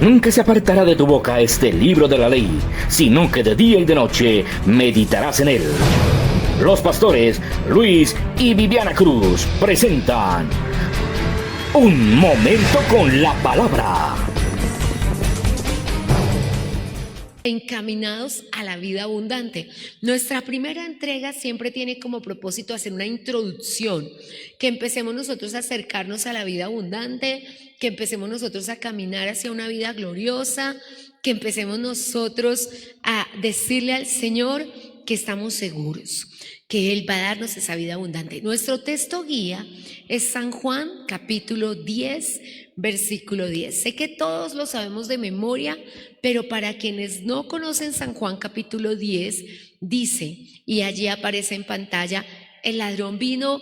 Nunca se apartará de tu boca este libro de la ley, sino que de día y de noche meditarás en él. Los pastores Luis y Viviana Cruz presentan Un Momento con la Palabra. Encaminados a la vida abundante. Nuestra primera entrega siempre tiene como propósito hacer una introducción, que empecemos nosotros a acercarnos a la vida abundante, que empecemos nosotros a caminar hacia una vida gloriosa, que empecemos nosotros a decirle al Señor que estamos seguros, que Él va a darnos esa vida abundante. Nuestro texto guía es San Juan, capítulo 10, versículo 10. Sé que todos lo sabemos de memoria, pero para quienes no conocen San Juan, capítulo 10, dice, y allí aparece en pantalla, el ladrón vino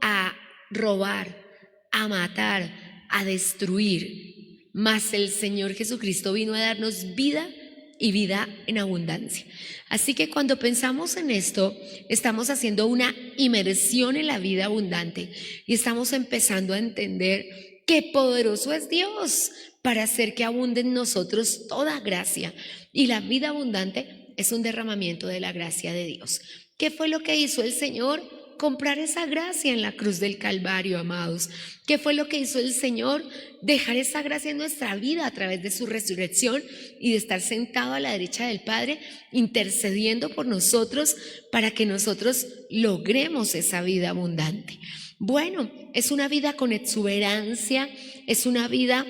a robar, a matar, a destruir, mas el Señor Jesucristo vino a darnos vida y vida en abundancia. Así que cuando pensamos en esto, estamos haciendo una inmersión en la vida abundante y estamos empezando a entender qué poderoso es Dios para hacer que abunde en nosotros toda gracia. Y la vida abundante es un derramamiento de la gracia de Dios. ¿Qué fue lo que hizo el Señor? Comprar esa gracia en la cruz del Calvario, amados. ¿Qué fue lo que hizo el Señor? Dejar esa gracia en nuestra vida a través de su resurrección y de estar sentado a la derecha del Padre, intercediendo por nosotros para que nosotros logremos esa vida abundante. Bueno, es una vida con exuberancia, es una vida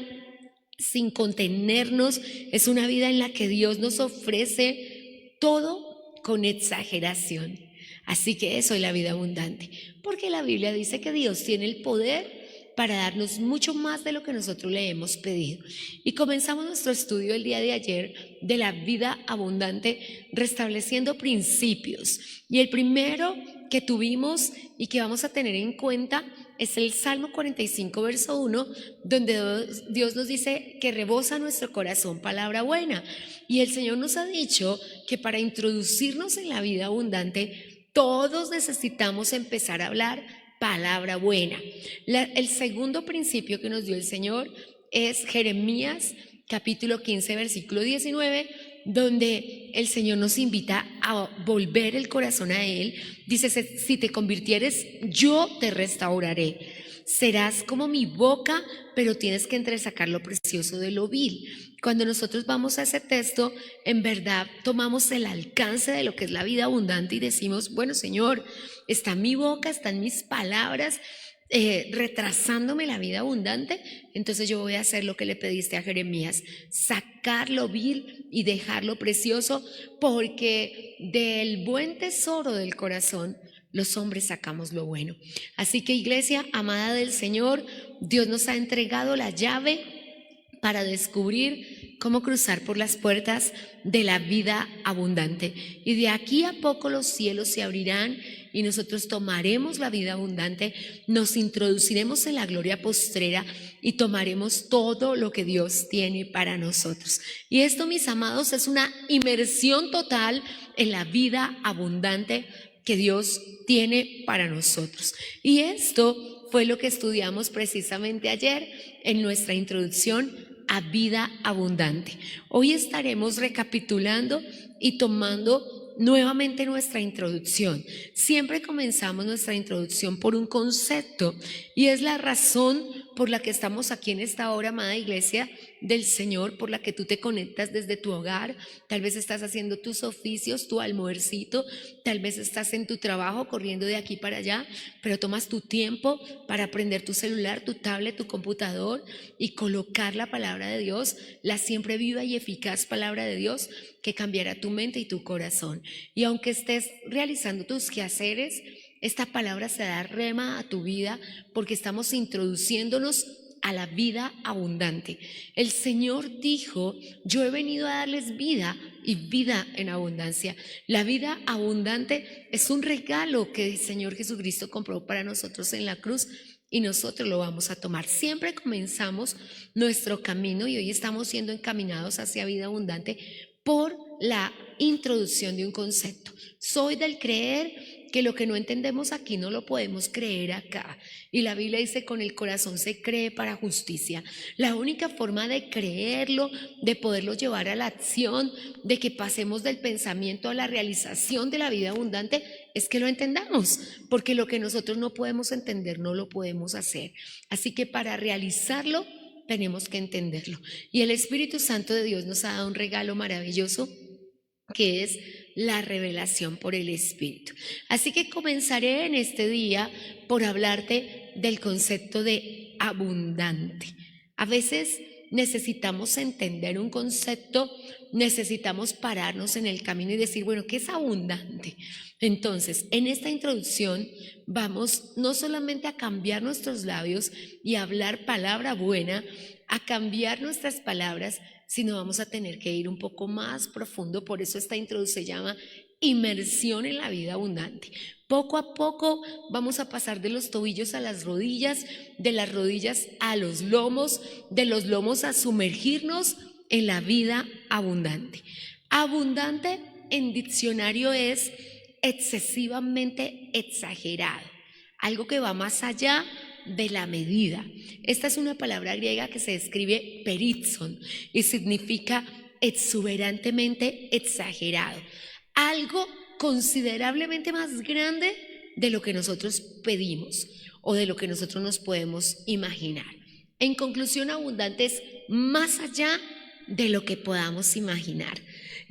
sin contenernos, es una vida en la que Dios nos ofrece todo con exageración. Así que eso es la vida abundante, porque la Biblia dice que Dios tiene el poder para darnos mucho más de lo que nosotros le hemos pedido. Y comenzamos nuestro estudio el día de ayer de la vida abundante, restableciendo principios. Y el primero que tuvimos y que vamos a tener en cuenta es el Salmo 45, verso 1, donde Dios nos dice que rebosa nuestro corazón palabra buena. Y el Señor nos ha dicho que para introducirnos en la vida abundante, todos necesitamos empezar a hablar palabra buena. El segundo principio que nos dio el Señor es Jeremías capítulo 15, versículo 19, donde el Señor nos invita a volver el corazón a Él. Dice, si te convirtieres, yo te restauraré. Serás como mi boca, pero tienes que entresacar lo precioso de lo vil. Cuando nosotros vamos a ese texto, en verdad tomamos el alcance de lo que es la vida abundante y decimos, bueno, Señor, está en mi boca, están mis palabras, retrasándome la vida abundante, entonces yo voy a hacer lo que le pediste a Jeremías, sacar lo vil y dejar lo precioso, porque del buen tesoro del corazón los hombres sacamos lo bueno. Así que, iglesia amada del Señor, Dios nos ha entregado la llave para descubrir cómo cruzar por las puertas de la vida abundante. Y de aquí a poco los cielos se abrirán y nosotros tomaremos la vida abundante, nos introduciremos en la gloria postrera y tomaremos todo lo que Dios tiene para nosotros. Y esto, mis amados, es una inmersión total en la vida abundante que Dios tiene para nosotros. Y esto fue lo que estudiamos precisamente ayer en nuestra introducción a vida abundante. Hoy estaremos recapitulando y tomando nuevamente nuestra introducción. Siempre comenzamos nuestra introducción por un concepto y es la razón por la que estamos aquí en esta hora, amada iglesia del Señor, por la que tú te conectas desde tu hogar. Tal vez estás haciendo tus oficios, tu almuercito, tal vez estás en tu trabajo corriendo de aquí para allá, pero tomas tu tiempo para prender tu celular, tu tablet, tu computador y colocar la palabra de Dios, la siempre viva y eficaz palabra de Dios que cambiará tu mente y tu corazón. Y aunque estés realizando tus quehaceres, esta palabra se da rema a tu vida porque estamos introduciéndonos a la vida abundante. El Señor dijo, yo he venido a darles vida y vida en abundancia. La vida abundante es un regalo que el Señor Jesucristo compró para nosotros en la cruz y nosotros lo vamos a tomar. Siempre comenzamos nuestro camino y hoy estamos siendo encaminados hacia vida abundante por la introducción de un concepto. Soy del creer que lo que no entendemos aquí no lo podemos creer acá. Y la Biblia dice, con el corazón se cree para justicia. La única forma de creerlo, de poderlo llevar a la acción, de que pasemos del pensamiento a la realización de la vida abundante, es que lo entendamos, porque lo que nosotros no podemos entender no lo podemos hacer. Así que para realizarlo tenemos que entenderlo. Y el Espíritu Santo de Dios nos ha dado un regalo maravilloso, que es la revelación por el Espíritu. Así que comenzaré en este día por hablarte del concepto de abundante. A veces necesitamos entender un concepto, necesitamos pararnos en el camino y decir, bueno, ¿qué es abundante? Entonces, en esta introducción vamos no solamente a cambiar nuestros labios y a hablar palabra buena, a cambiar nuestras palabras, sino vamos a tener que ir un poco más profundo. Por eso esta introducción se llama inmersión en la vida abundante. Poco a poco vamos a pasar de los tobillos a las rodillas, de las rodillas a los lomos, de los lomos a sumergirnos en la vida abundante. Abundante en diccionario es excesivamente exagerado, algo que va más allá de la medida. Esta es una palabra griega que se escribe perizon y significa exuberantemente exagerado, algo considerablemente más grande de lo que nosotros pedimos o de lo que nosotros nos podemos imaginar. En conclusión, abundante es más allá de lo que podamos imaginar.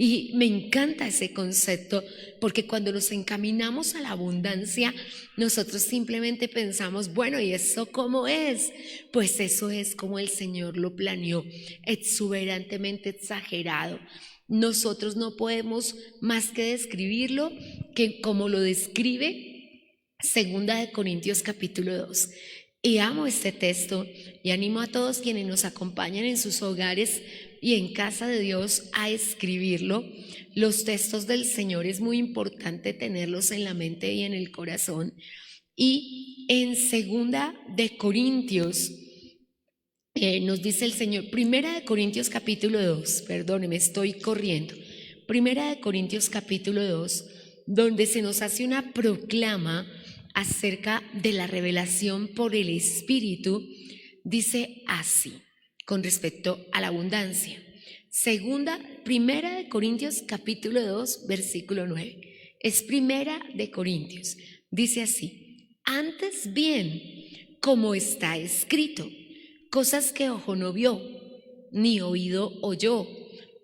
Y me encanta ese concepto, porque cuando nos encaminamos a la abundancia, nosotros simplemente pensamos, bueno, ¿y eso cómo es? Pues eso es como el Señor lo planeó, exuberantemente exagerado. Nosotros no podemos más que describirlo, que como lo describe 2 Corintios capítulo 2. Y amo este texto y animo a todos quienes nos acompañan en sus hogares y en casa de Dios a escribirlo. Los textos del Señor es muy importante tenerlos en la mente y en el corazón. Y en 2 Corintios nos dice el Señor, 1 Corintios capítulo 2, perdóneme, estoy corriendo. 1 Corintios capítulo 2, donde se nos hace una proclama acerca de la revelación por el Espíritu, dice así, con respecto a la abundancia. Primera de Corintios capítulo 2, versículo 9. Es Primera de Corintios. Dice así, antes bien, como está escrito, cosas que ojo no vio, ni oído oyó,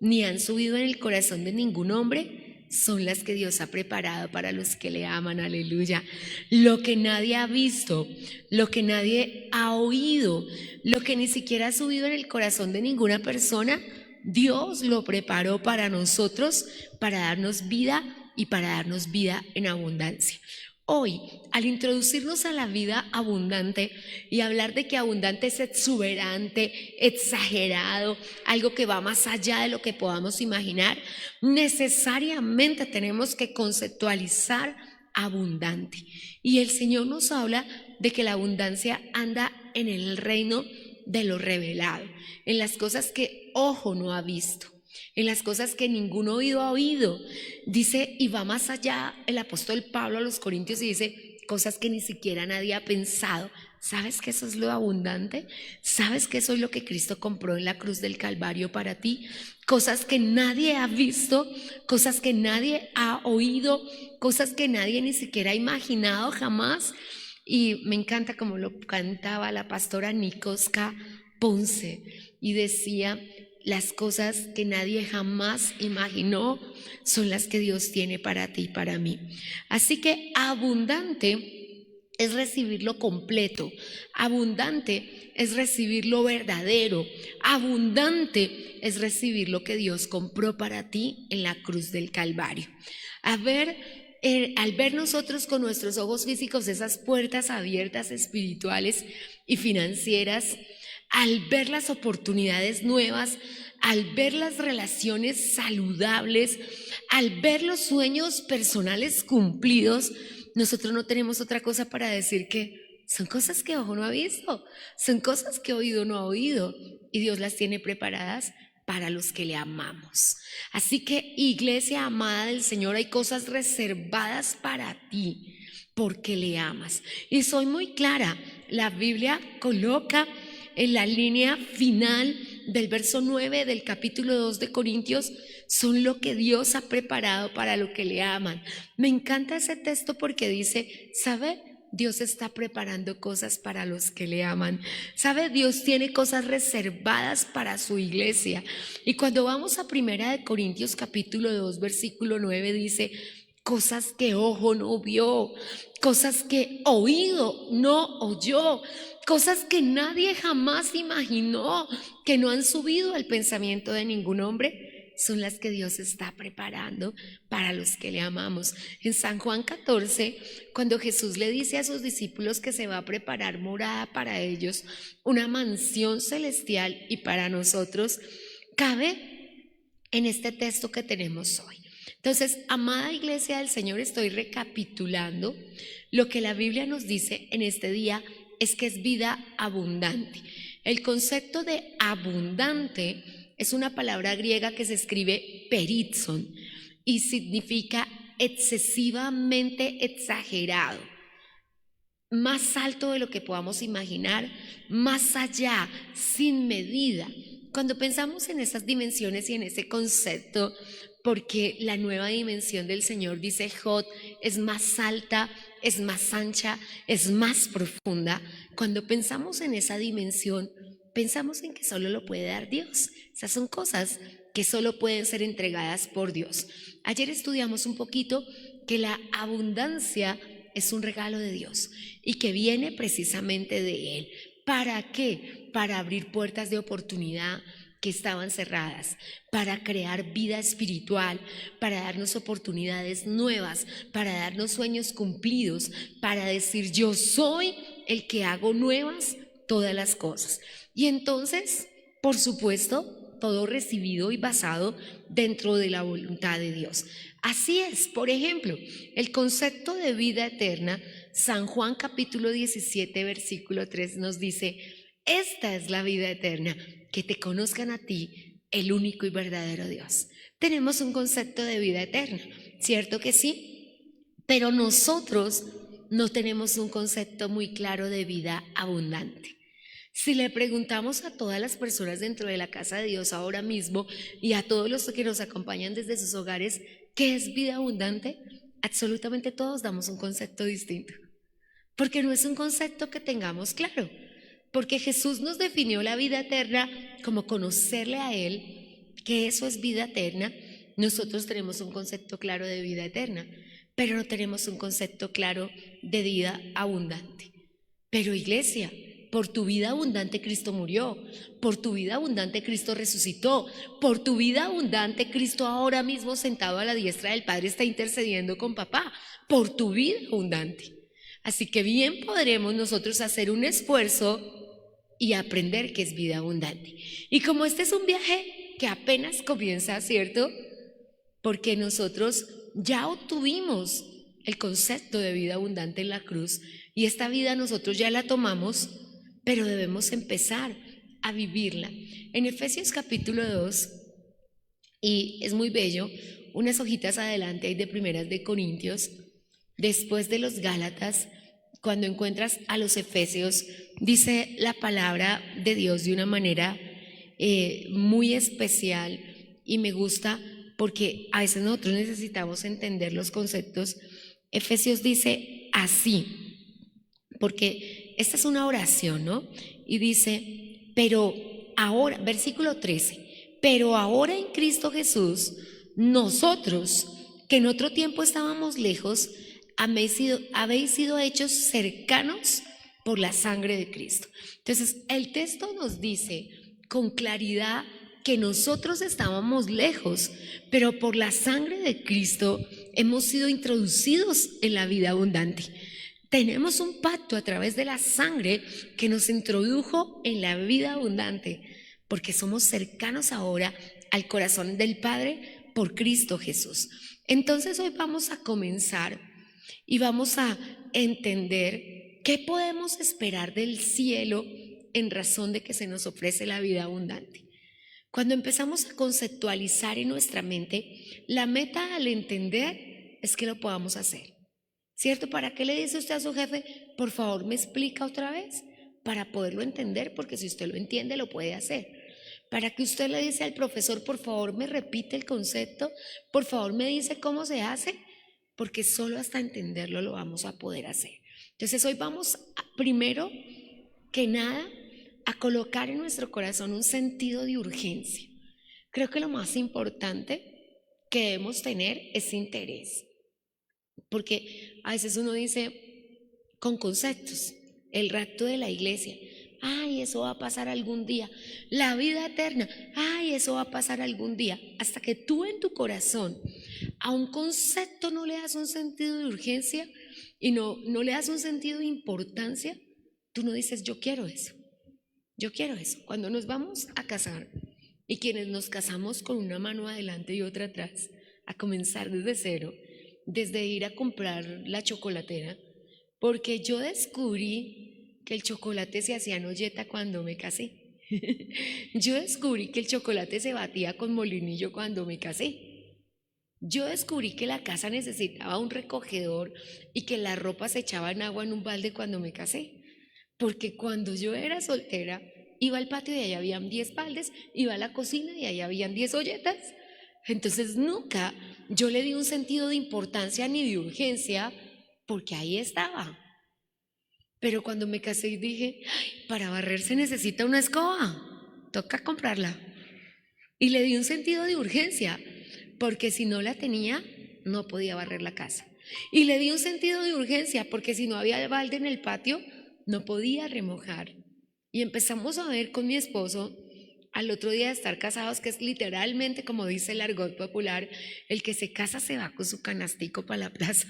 ni han subido en el corazón de ningún hombre, son las que Dios ha preparado para los que le aman, aleluya. Lo que nadie ha visto, lo que nadie ha oído, lo que ni siquiera ha subido en el corazón de ninguna persona, Dios lo preparó para nosotros, para darnos vida y para darnos vida en abundancia. Hoy, al introducirnos a la vida abundante y hablar de que abundante es exuberante, exagerado, algo que va más allá de lo que podamos imaginar, necesariamente tenemos que conceptualizar abundante. Y el Señor nos habla de que la abundancia anda en el reino de lo revelado, en las cosas que ojo no ha visto, en las cosas que ningún oído ha oído. Dice, y va más allá el apóstol Pablo a los Corintios y dice, cosas que ni siquiera nadie ha pensado. ¿Sabes que eso es lo abundante? ¿Sabes que eso es lo que Cristo compró en la cruz del Calvario para ti? Cosas que nadie ha visto, cosas que nadie ha oído, cosas que nadie ni siquiera ha imaginado jamás. Y me encanta como lo cantaba la pastora Nicoska Ponce y decía, las cosas que nadie jamás imaginó son las que Dios tiene para ti y para mí. Así que abundante es recibir lo completo, abundante es recibir lo verdadero, abundante es recibir lo que Dios compró para ti en la cruz del Calvario. Al ver nosotros con nuestros ojos físicos esas puertas abiertas espirituales y financieras, al ver las oportunidades nuevas, al ver las relaciones saludables, al ver los sueños personales cumplidos, nosotros no tenemos otra cosa para decir que son cosas que ojo no ha visto, son cosas que oído no ha oído, y Dios las tiene preparadas para los que le amamos. Así que, iglesia amada del Señor, hay cosas reservadas para ti porque le amas. Y soy muy clara, la Biblia coloca en la línea final del verso 9 del capítulo 2 de Corintios, son lo que Dios ha preparado para lo que le aman. Me encanta ese texto porque dice, ¿sabe? Dios está preparando cosas para los que le aman. ¿Sabe? Dios tiene cosas reservadas para su iglesia. Y cuando vamos a Primera de Corintios capítulo 2 versículo 9 dice, cosas que ojo no vio, cosas que oído no oyó, cosas que nadie jamás imaginó, que no han subido al pensamiento de ningún hombre, son las que Dios está preparando para los que le amamos. En San Juan 14, cuando Jesús le dice a sus discípulos que se va a preparar morada para ellos, una mansión celestial y para nosotros, cabe en este texto que tenemos hoy. Entonces, amada iglesia del Señor, estoy recapitulando lo que la Biblia nos dice en este día, es que es vida abundante. El concepto de abundante es una palabra griega que se escribe perizon y significa excesivamente exagerado, más alto de lo que podamos imaginar, más allá, sin medida. Cuando pensamos en esas dimensiones y en ese concepto, porque la nueva dimensión del Señor, dice Jod, es más alta, es más ancha, es más profunda. Cuando pensamos en esa dimensión, pensamos en que solo lo puede dar Dios. Esas son cosas que solo pueden ser entregadas por Dios. Ayer estudiamos un poquito que la abundancia es un regalo de Dios y que viene precisamente de Él. ¿Para qué? Para abrir puertas de oportunidad que estaban cerradas, para crear vida espiritual, para darnos oportunidades nuevas, para darnos sueños cumplidos, para decir yo soy el que hago nuevas todas las cosas. Y entonces, por supuesto, todo recibido y basado dentro de la voluntad de Dios. Así es, por ejemplo, el concepto de vida eterna, San Juan capítulo 17, versículo 3 nos dice, esta es la vida eterna, que te conozcan a ti, el único y verdadero Dios. Tenemos un concepto de vida eterna, ¿cierto que sí? Pero nosotros no tenemos un concepto muy claro de vida abundante. Si le preguntamos a todas las personas dentro de la casa de Dios ahora mismo y a todos los que nos acompañan desde sus hogares, ¿qué es vida abundante? Absolutamente todos damos un concepto distinto, porque no es un concepto que tengamos claro, porque Jesús nos definió la vida eterna como conocerle a Él, que eso es vida eterna. Nosotros tenemos un concepto claro de vida eterna, pero no tenemos un concepto claro de vida abundante. Pero iglesia, por tu vida abundante Cristo murió, por tu vida abundante Cristo resucitó, por tu vida abundante Cristo ahora mismo sentado a la diestra del Padre está intercediendo con papá, por tu vida abundante. Así que bien podremos nosotros hacer un esfuerzo y aprender qué es vida abundante. Y como este es un viaje que apenas comienza, ¿cierto? Porque nosotros ya obtuvimos el concepto de vida abundante en la cruz y esta vida nosotros ya la tomamos, pero debemos empezar a vivirla. En Efesios capítulo 2, y es muy bello, unas hojitas adelante hay de Primeras de Corintios, después de los Gálatas, cuando encuentras a los Efesios, dice la palabra de Dios de una manera muy especial y me gusta porque a veces nosotros necesitamos entender los conceptos. Efesios dice así, porque esta es una oración, ¿no? Y dice, pero ahora, versículo 13, pero ahora en Cristo Jesús, nosotros que en otro tiempo estábamos lejos, habéis sido hechos cercanos por la sangre de Cristo. Entonces, el texto nos dice con claridad que nosotros estábamos lejos, pero por la sangre de Cristo hemos sido introducidos en la vida abundante. Tenemos un pacto a través de la sangre que nos introdujo en la vida abundante, porque somos cercanos ahora al corazón del Padre por Cristo Jesús. Entonces hoy vamos a comenzar y vamos a entender qué podemos esperar del cielo en razón de que se nos ofrece la vida abundante. Cuando empezamos a conceptualizar en nuestra mente, la meta al entender es que lo podamos hacer. ¿Cierto? ¿Para qué le dice usted a su jefe, por favor me explica otra vez? Para poderlo entender, porque si usted lo entiende, lo puede hacer. ¿Para qué usted le dice al profesor, por favor me repite el concepto? Por favor me dice cómo se hace, porque solo hasta entenderlo lo vamos a poder hacer. Entonces hoy vamos primero que nada a colocar en nuestro corazón un sentido de urgencia. Creo que lo más importante que debemos tener es interés, porque a veces uno dice con conceptos, el rapto de la iglesia, ay, eso va a pasar algún día, la vida eterna, ay, eso va a pasar algún día, hasta que tú en tu corazón a un concepto no le das un sentido de urgencia y no le das un sentido de importancia, tú no dices, yo quiero eso. Yo quiero eso. Cuando nos vamos a casar y quienes nos casamos con una mano adelante y otra atrás, a comenzar desde cero, desde ir a comprar la chocolatera, porque yo descubrí que el chocolate se hacía en olleta cuando me casé. Yo descubrí que el chocolate se batía con molinillo cuando me casé. Yo descubrí que la casa necesitaba un recogedor y que la ropa se echaba en agua en un balde cuando me casé. Porque cuando yo era soltera, iba al patio y ahí habían 10 baldes, iba a la cocina y ahí habían 10 olletas. Entonces nunca yo le di un sentido de importancia ni de urgencia, porque ahí estaba. Pero cuando me casé y dije, ay, para barrer se necesita una escoba, toca comprarla. Y le di un sentido de urgencia, porque si no la tenía, no podía barrer la casa. Y le di un sentido de urgencia, porque si no había balde en el patio, no podía remojar. Y empezamos a ver con mi esposo, al otro día de estar casados, que es literalmente, como dice el argot popular, el que se casa se va con su canastico para la plaza.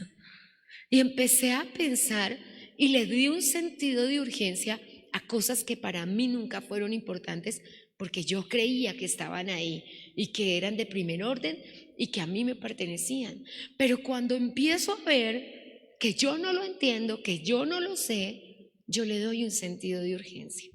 Y empecé a pensar y le di un sentido de urgencia a cosas que para mí nunca fueron importantes, porque yo creía que estaban ahí y que eran de primer orden y que a mí me pertenecían. Pero cuando empiezo a ver que yo no lo entiendo, que yo no lo sé, yo le doy un sentido de urgencia.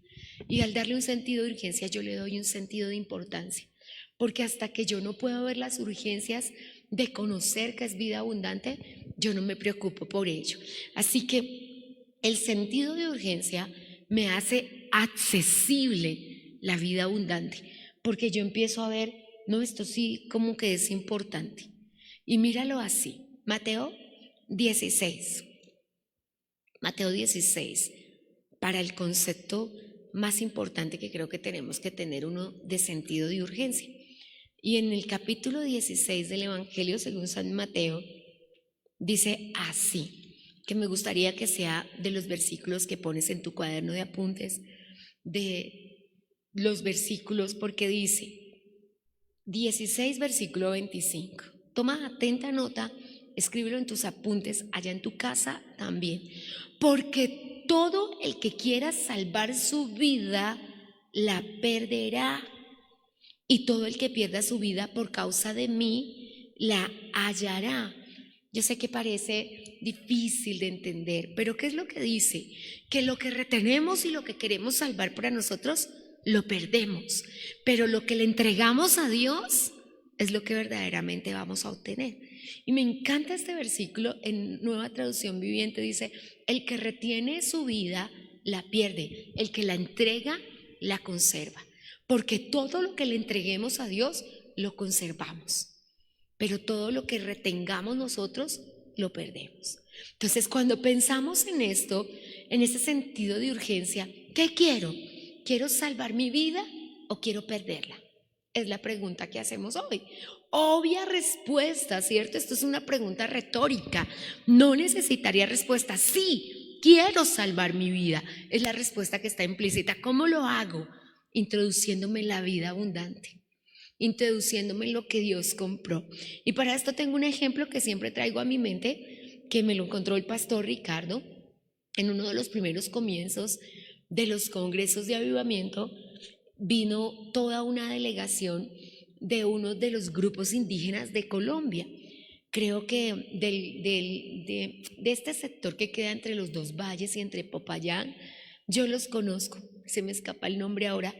Y al darle un sentido de urgencia, yo le doy un sentido de importancia. Porque hasta que yo no puedo ver las urgencias de conocer que es vida abundante, yo no me preocupo por ello. Así que el sentido de urgencia me hace accesible la vida abundante. Porque yo empiezo a ver, no, esto sí como que es importante. Y míralo así, Mateo 16. Mateo 16, para el concepto más importante que creo que tenemos que tener uno de sentido de urgencia. Y en el capítulo 16 del Evangelio según San Mateo, dice así, que me gustaría que sea de los versículos que pones en tu cuaderno de apuntes, de los versículos, porque dice 16, versículo 25. Toma atenta nota, escríbelo en tus apuntes, allá en tu casa también. Porque todo el que quiera salvar su vida, la perderá. Y todo el que pierda su vida por causa de mí, la hallará. Yo sé que parece difícil de entender, pero ¿qué es lo que dice? Que lo que retenemos y lo que queremos salvar para nosotros, lo perdemos. Pero lo que le entregamos a Dios es lo que verdaderamente vamos a obtener. Y me encanta este versículo, en Nueva Traducción Viviente dice, el que retiene su vida la pierde, el que la entrega la conserva, porque todo lo que le entreguemos a Dios lo conservamos, pero todo lo que retengamos nosotros lo perdemos. Entonces cuando pensamos en esto, en ese sentido de urgencia, ¿qué quiero? ¿Quiero salvar mi vida o quiero perderla? Es la pregunta que hacemos hoy. Obvia respuesta, ¿cierto? Esto es una pregunta retórica. No necesitaría respuesta. Sí, quiero salvar mi vida. Es la respuesta que está implícita. ¿Cómo lo hago? Introduciéndome en la vida abundante, introduciéndome en lo que Dios compró. Y para esto tengo un ejemplo que siempre traigo a mi mente, que me lo encontró el pastor Ricardo en uno de los primeros comienzos de los congresos de avivamiento. Vino toda una delegación de uno de los grupos indígenas de Colombia, creo que de este sector que queda entre los dos valles y entre Popayán. Yo los conozco, se me escapa el nombre ahora,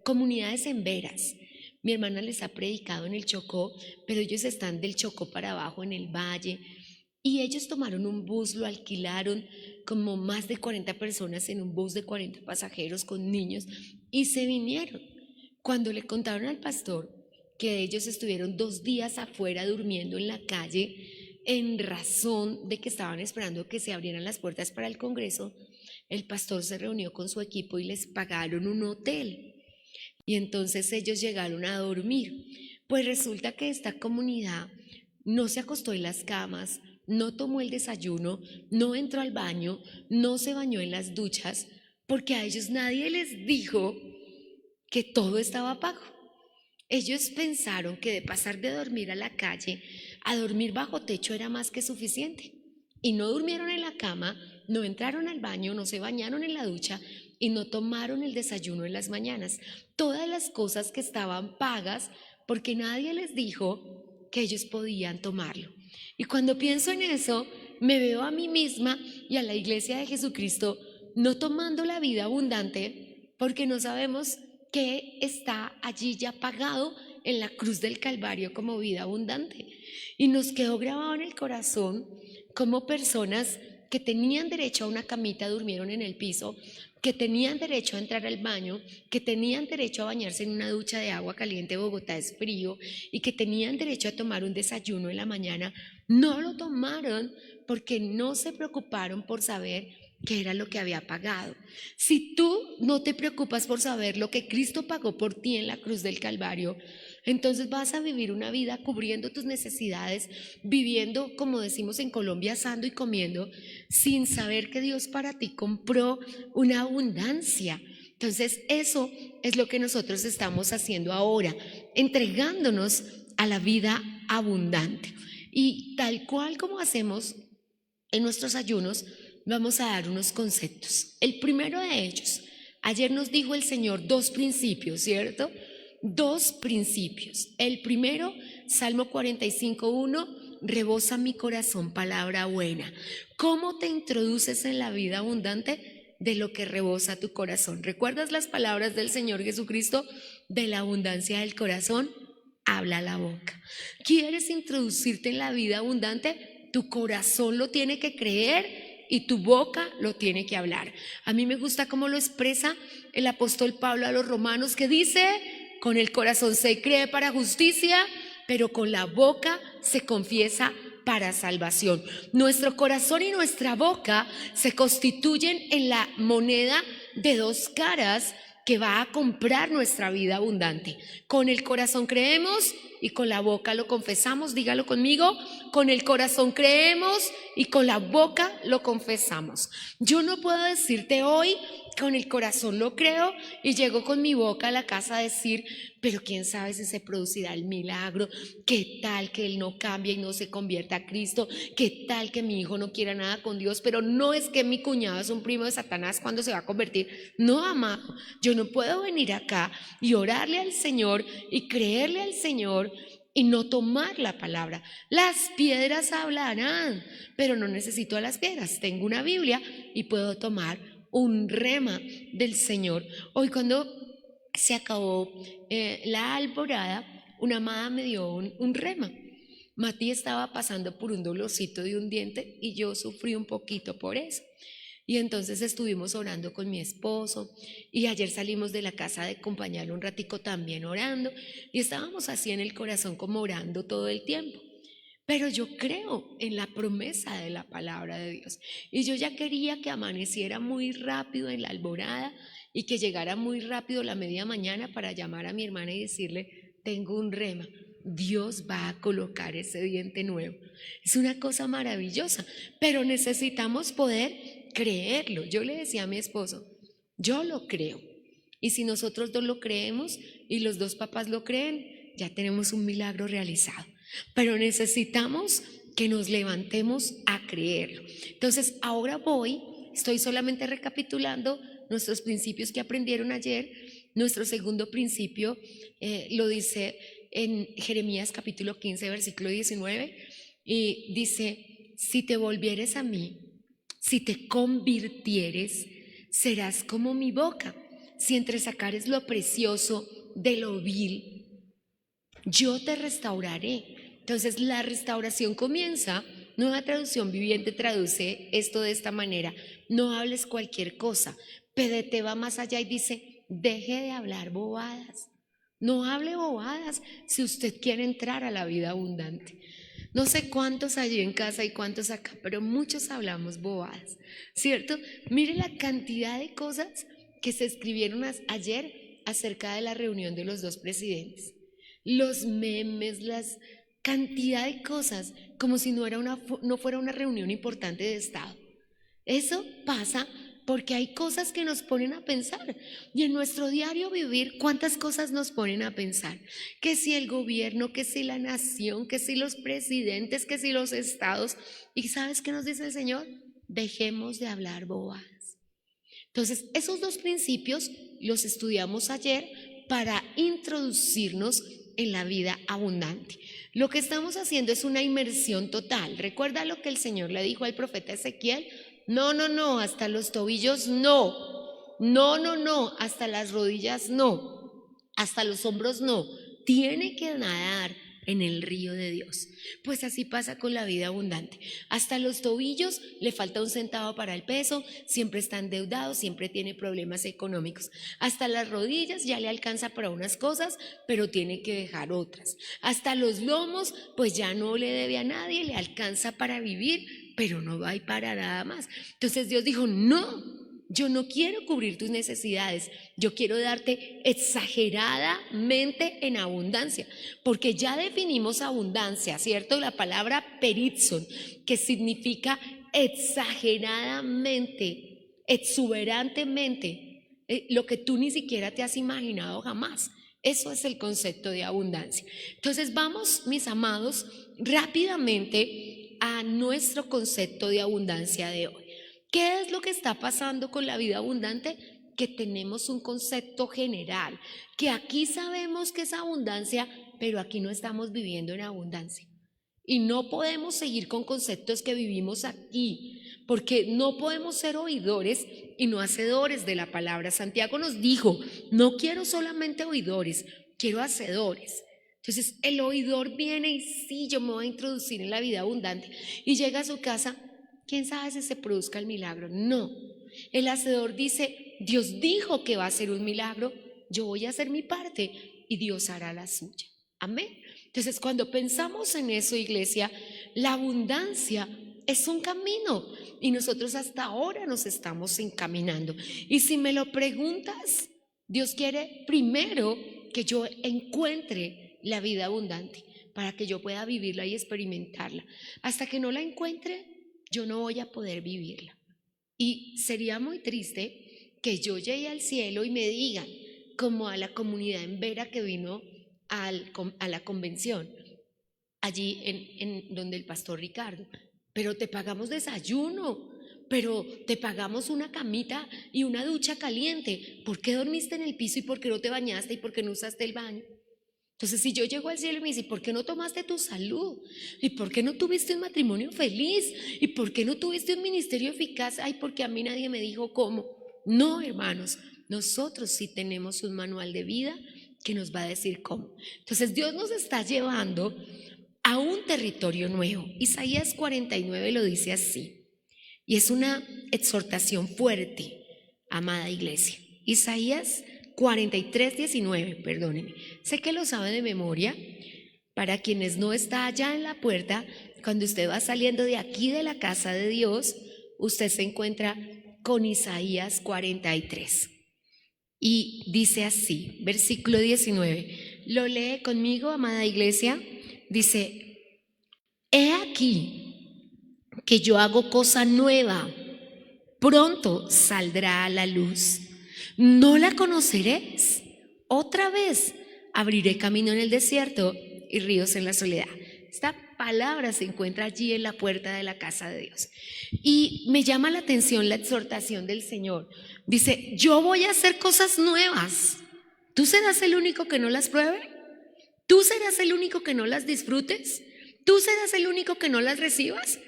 comunidades emberas, Mi hermana les ha predicado en el Chocó, pero ellos están del Chocó para abajo en el valle. Y ellos tomaron un bus, lo alquilaron, como más de 40 personas en un bus de 40 pasajeros con niños, y se vinieron. Cuando le contaron al pastor que ellos estuvieron 2 días afuera durmiendo en la calle en razón de que estaban esperando que se abrieran las puertas para el Congreso, el pastor se reunió con su equipo y les pagaron un hotel. Y entonces ellos llegaron a dormir. Pues resulta que esta comunidad no se acostó en las camas, no tomó el desayuno, no entró al baño, no se bañó en las duchas, porque a ellos nadie les dijo que todo estaba pago. Ellos pensaron que de pasar de dormir a la calle a dormir bajo techo era más que suficiente. Y no durmieron en la cama, no entraron al baño, no se bañaron en la ducha y no tomaron el desayuno en las mañanas. Todas las cosas que estaban pagas porque nadie les dijo que ellos podían tomarlo. Y cuando pienso en eso, me veo a mí misma y a la iglesia de Jesucristo no tomando la vida abundante porque no sabemos que está allí ya pagado en la cruz del Calvario como vida abundante. Y nos quedó grabado en el corazón como personas que tenían derecho a una camita durmieron en el piso, que tenían derecho a entrar al baño, que tenían derecho a bañarse en una ducha de agua caliente. Bogotá es frío, y que tenían derecho a tomar un desayuno en la mañana. No lo tomaron porque no se preocuparon por saber qué era lo que había pagado. Si tú no te preocupas por saber lo que Cristo pagó por ti en la cruz del Calvario, entonces vas a vivir una vida cubriendo tus necesidades, viviendo, como decimos en Colombia, asando y comiendo, sin saber que Dios para ti compró una abundancia. Entonces eso es lo que nosotros estamos haciendo ahora, entregándonos a la vida abundante. Y tal cual como hacemos en nuestros ayunos, vamos a dar unos conceptos. El primero de ellos, ayer nos dijo el Señor 2 principios, ¿cierto? 2 principios. El primero, Salmo 45:1, rebosa mi corazón palabra buena. ¿Cómo te introduces en la vida abundante? De lo que rebosa tu corazón. ¿Recuerdas las palabras del Señor Jesucristo? De la abundancia del corazón habla la boca. ¿Quieres introducirte en la vida abundante? Tu corazón lo tiene que creer y tu boca lo tiene que hablar. A mí me gusta cómo lo expresa el apóstol Pablo a los romanos, que dice: con el corazón se cree para justicia, pero con la boca se confiesa para salvación. Nuestro corazón y nuestra boca se constituyen en la moneda de 2 caras que va a comprar nuestra vida abundante. Con el corazón creemos y con la boca lo confesamos. Dígalo conmigo: con el corazón creemos y con la boca lo confesamos. Yo no puedo decirte hoy con el corazón lo creo y llego con mi boca a la casa a decir: pero quién sabe si se producirá el milagro, qué tal que él no cambie y no se convierta a Cristo, qué tal que mi hijo no quiera nada con Dios, pero no es que mi cuñado es un primo de Satanás cuando se va a convertir. No, amado, yo no puedo venir acá y orarle al Señor y creerle al Señor y no tomar la palabra. Las piedras hablarán, pero no necesito a las piedras. Tengo una Biblia y puedo tomar un rema del Señor. Hoy cuando se acabó la alborada, una amada me dio un rema. Mati estaba pasando por un dolorcito de un diente y yo sufrí un poquito por eso. Y entonces estuvimos orando con mi esposo y ayer salimos de la casa de acompañarlo un ratico también orando y estábamos así en el corazón como orando todo el tiempo. Pero yo creo en la promesa de la palabra de Dios y yo ya quería que amaneciera muy rápido en la alborada y que llegara muy rápido la media mañana para llamar a mi hermana y decirle: tengo un rema, Dios va a colocar ese diente nuevo. Es una cosa maravillosa, pero necesitamos poder creerlo. Yo le decía a mi esposo: yo lo creo, y si nosotros 2 lo creemos y los 2 papás lo creen, ya tenemos un milagro realizado. Pero necesitamos que nos levantemos a creerlo. Entonces ahora estoy solamente recapitulando nuestros principios que aprendieron ayer. Nuestro segundo principio lo dice en Jeremías capítulo 15 versículo 19 y dice: si te volvieres a mí, si te convirtieres, serás como mi boca. Si entresacares lo precioso de lo vil, yo te restauraré. Entonces la restauración comienza. Nueva Traducción Viviente traduce esto de esta manera: no hables cualquier cosa. PDT va más allá y dice: deje de hablar bobadas. No hable bobadas si usted quiere entrar a la vida abundante. No sé cuántos allí en casa y cuántos acá, pero muchos hablamos bobadas, ¿cierto? Mire la cantidad de cosas que se escribieron ayer acerca de la reunión de los dos presidentes. Los memes, las cantidad de cosas, como si no fuera una reunión importante de Estado. Eso pasa porque hay cosas que nos ponen a pensar, y en nuestro diario vivir, ¿cuántas cosas nos ponen a pensar? Que si el gobierno, que si la nación, que si los presidentes, que si los estados. ¿Y sabes qué nos dice el Señor? Dejemos de hablar bobadas. Entonces, esos dos principios los estudiamos ayer para introducirnos en la vida abundante. Lo que estamos haciendo es una inmersión total. ¿Recuerda lo que el Señor le dijo al profeta Ezequiel? No, hasta los tobillos no. No, hasta las rodillas no. Hasta los hombros no. Tiene que nadar en el río de Dios. Pues así pasa con la vida abundante. Hasta los tobillos le falta un centavo para el peso, siempre está endeudado, siempre tiene problemas económicos. Hasta las rodillas ya le alcanza para unas cosas, pero tiene que dejar otras. Hasta los lomos, pues ya no le debe a nadie, le alcanza para vivir, pero no va a ir para nada más. Entonces Dios dijo: no, yo no quiero cubrir tus necesidades, yo quiero darte exageradamente en abundancia, porque ya definimos abundancia, ¿cierto? La palabra peritson, que significa exageradamente, exuberantemente, lo que tú ni siquiera te has imaginado jamás. Eso es el concepto de abundancia. Entonces vamos, mis amados, rápidamente a nuestro concepto de abundancia de hoy. ¿Qué es lo que está pasando con la vida abundante? Que tenemos un concepto general, que aquí sabemos que es abundancia, pero aquí no estamos viviendo en abundancia. Y no podemos seguir con conceptos que vivimos aquí, porque no podemos ser oidores y no hacedores de la palabra. Santiago nos dijo: no quiero solamente oidores, quiero hacedores. Entonces el oidor viene y sí, yo me voy a introducir en la vida abundante, y llega a su casa. ¿Quién sabe si se produzca el milagro? No. El hacedor dice: Dios dijo que va a hacer un milagro, yo voy a hacer mi parte y Dios hará la suya. Amén. Entonces, cuando pensamos en eso, iglesia, la abundancia es un camino y nosotros hasta ahora nos estamos encaminando. Y si me lo preguntas, Dios quiere primero que yo encuentre la vida abundante para que yo pueda vivirla y experimentarla. Hasta que no la encuentre, yo no voy a poder vivirla. Y sería muy triste que yo llegue al cielo y me digan, como a la comunidad en Vera que vino a la convención, allí en donde el pastor Ricardo: pero te pagamos desayuno, pero te pagamos una camita y una ducha caliente. ¿Por qué dormiste en el piso y por qué no te bañaste y por qué no usaste el baño? Entonces, si yo llego al cielo y me dice: ¿por qué no tomaste tu salud? ¿Y por qué no tuviste un matrimonio feliz? ¿Y por qué no tuviste un ministerio eficaz? Ay, porque a mí nadie me dijo cómo. No, hermanos, nosotros sí tenemos un manual de vida que nos va a decir cómo. Entonces, Dios nos está llevando a un territorio nuevo. Isaías 49 lo dice así, y es una exhortación fuerte, amada iglesia. Isaías 43:19, perdónenme, sé que lo sabe de memoria. Para quienes no está allá en la puerta, cuando usted va saliendo de aquí de la casa de Dios, usted se encuentra con Isaías 43 y dice así, versículo 19, lo lee conmigo, amada iglesia. Dice: he aquí que yo hago cosa nueva, pronto saldrá a la luz. ¿No la conoceréis? Otra vez abriré camino en el desierto y ríos en la soledad. Esta palabra se encuentra allí en la puerta de la casa de Dios. Y me llama la atención la exhortación del Señor. Dice: yo voy a hacer cosas nuevas. ¿Tú serás el único que no las pruebe? ¿Tú serás el único que no las disfrutes? ¿Tú serás el único que no las recibas?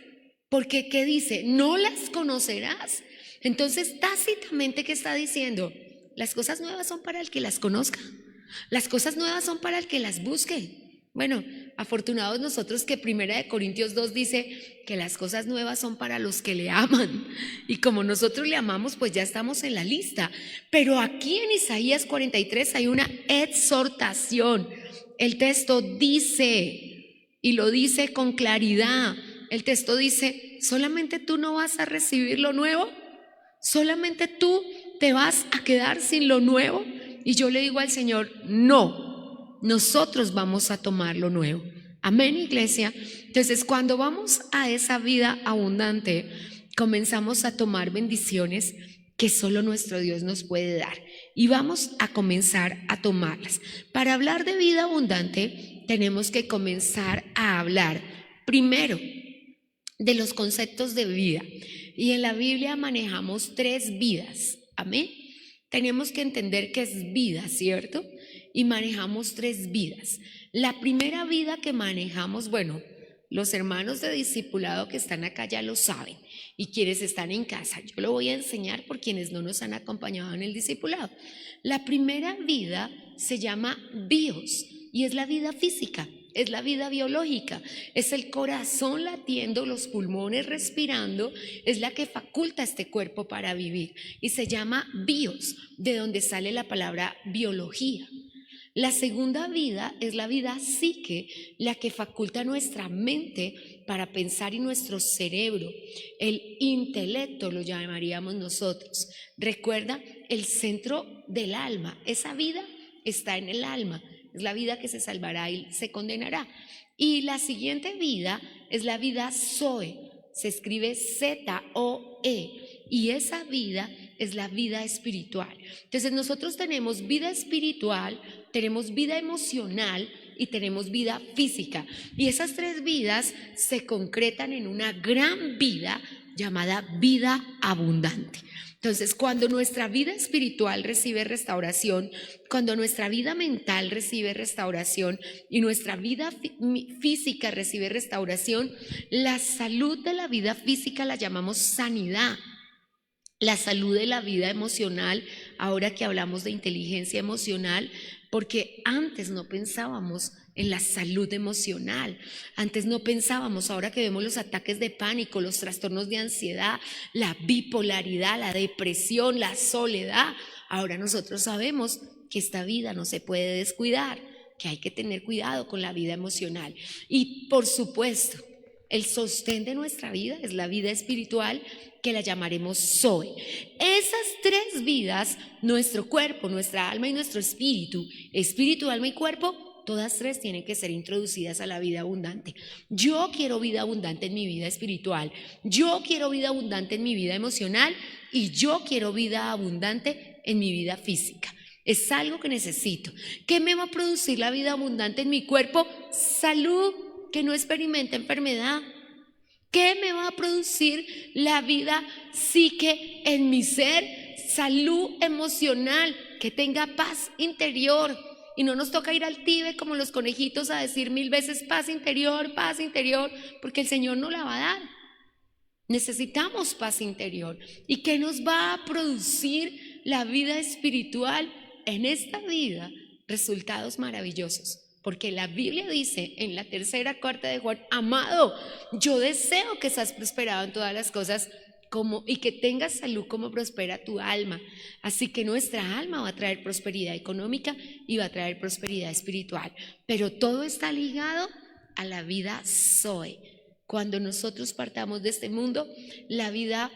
Porque ¿qué dice? No las conocerás. Entonces, tácitamente, ¿qué está diciendo? Las cosas nuevas son para el que las conozca. Las cosas nuevas son para el que las busque. Bueno, afortunados nosotros que 1 Corintios 2 dice que las cosas nuevas son para los que le aman. Y como nosotros le amamos, pues ya estamos en la lista. Pero aquí en Isaías 43 hay una exhortación. El texto dice, y lo dice con claridad, el texto dice, ¿solamente tú no vas a recibir lo nuevo? ¿Solamente tú te vas a quedar sin lo nuevo? Y yo le digo al Señor, no, nosotros vamos a tomar lo nuevo. Amén, iglesia. Entonces, cuando vamos a esa vida abundante, comenzamos a tomar bendiciones que solo nuestro Dios nos puede dar. Y vamos a comenzar a tomarlas. Para hablar de vida abundante, tenemos que comenzar a hablar primero de los conceptos de vida. Y en la Biblia manejamos 3 vidas. Amén. Tenemos que entender qué es vida, ¿cierto? Y manejamos 3 vidas. La primera vida que manejamos, bueno, los hermanos de discipulado que están acá ya lo saben. Y quienes están en casa, yo lo voy a enseñar por quienes no nos han acompañado en el discipulado. La primera vida se llama bios y es la vida física. Es la vida biológica, es el corazón latiendo, los pulmones respirando, es la que faculta este cuerpo para vivir y se llama bios, de donde sale la palabra biología. La segunda vida es la vida psique, la que faculta nuestra mente para pensar y nuestro cerebro, el intelecto lo llamaríamos nosotros. Recuerda, el centro del alma, esa vida está en el alma. Es la vida que se salvará y se condenará. Y la siguiente vida es la vida Zoe, se escribe Z-O-E, y esa vida es la vida espiritual. Entonces nosotros tenemos vida espiritual, tenemos vida emocional y tenemos vida física. Y esas 3 vidas se concretan en una gran vida llamada vida abundante. Entonces, cuando nuestra vida espiritual recibe restauración, cuando nuestra vida mental recibe restauración y nuestra vida física recibe restauración, la salud de la vida física la llamamos sanidad. La salud de la vida emocional, ahora que hablamos de inteligencia emocional, porque antes no pensábamos en la salud emocional, antes no pensábamos, ahora que vemos los ataques de pánico, los trastornos de ansiedad, la bipolaridad, la depresión, la soledad, ahora nosotros sabemos que esta vida no se puede descuidar, que hay que tener cuidado con la vida emocional. Y por supuesto, el sostén de nuestra vida es la vida espiritual, que la llamaremos Zoe. Esas 3 vidas, nuestro cuerpo, nuestra alma y nuestro espíritu, alma y cuerpo, todas 3 tienen que ser introducidas a la vida abundante. Yo quiero vida abundante en mi vida espiritual, yo quiero vida abundante en mi vida emocional y yo quiero vida abundante en mi vida física. Es algo que necesito. ¿Qué me va a producir la vida abundante en mi cuerpo? Salud, que no experimente enfermedad. ¿Qué me va a producir la vida psique en mi ser? Salud emocional, que tenga paz interior. Y no nos toca ir al Tíbet como los conejitos a decir 1000 veces paz interior, porque el Señor no la va a dar. Necesitamos paz interior. ¿Y qué nos va a producir la vida espiritual en esta vida? Resultados maravillosos. Porque la Biblia dice en la 3ª carta de Juan, amado, yo deseo que seas prosperado en todas las cosas y que tengas salud como prospera tu alma. Así que nuestra alma va a traer prosperidad económica y va a traer prosperidad espiritual. Pero todo está ligado a la vida Zoe. Cuando nosotros partamos de este mundo, la vida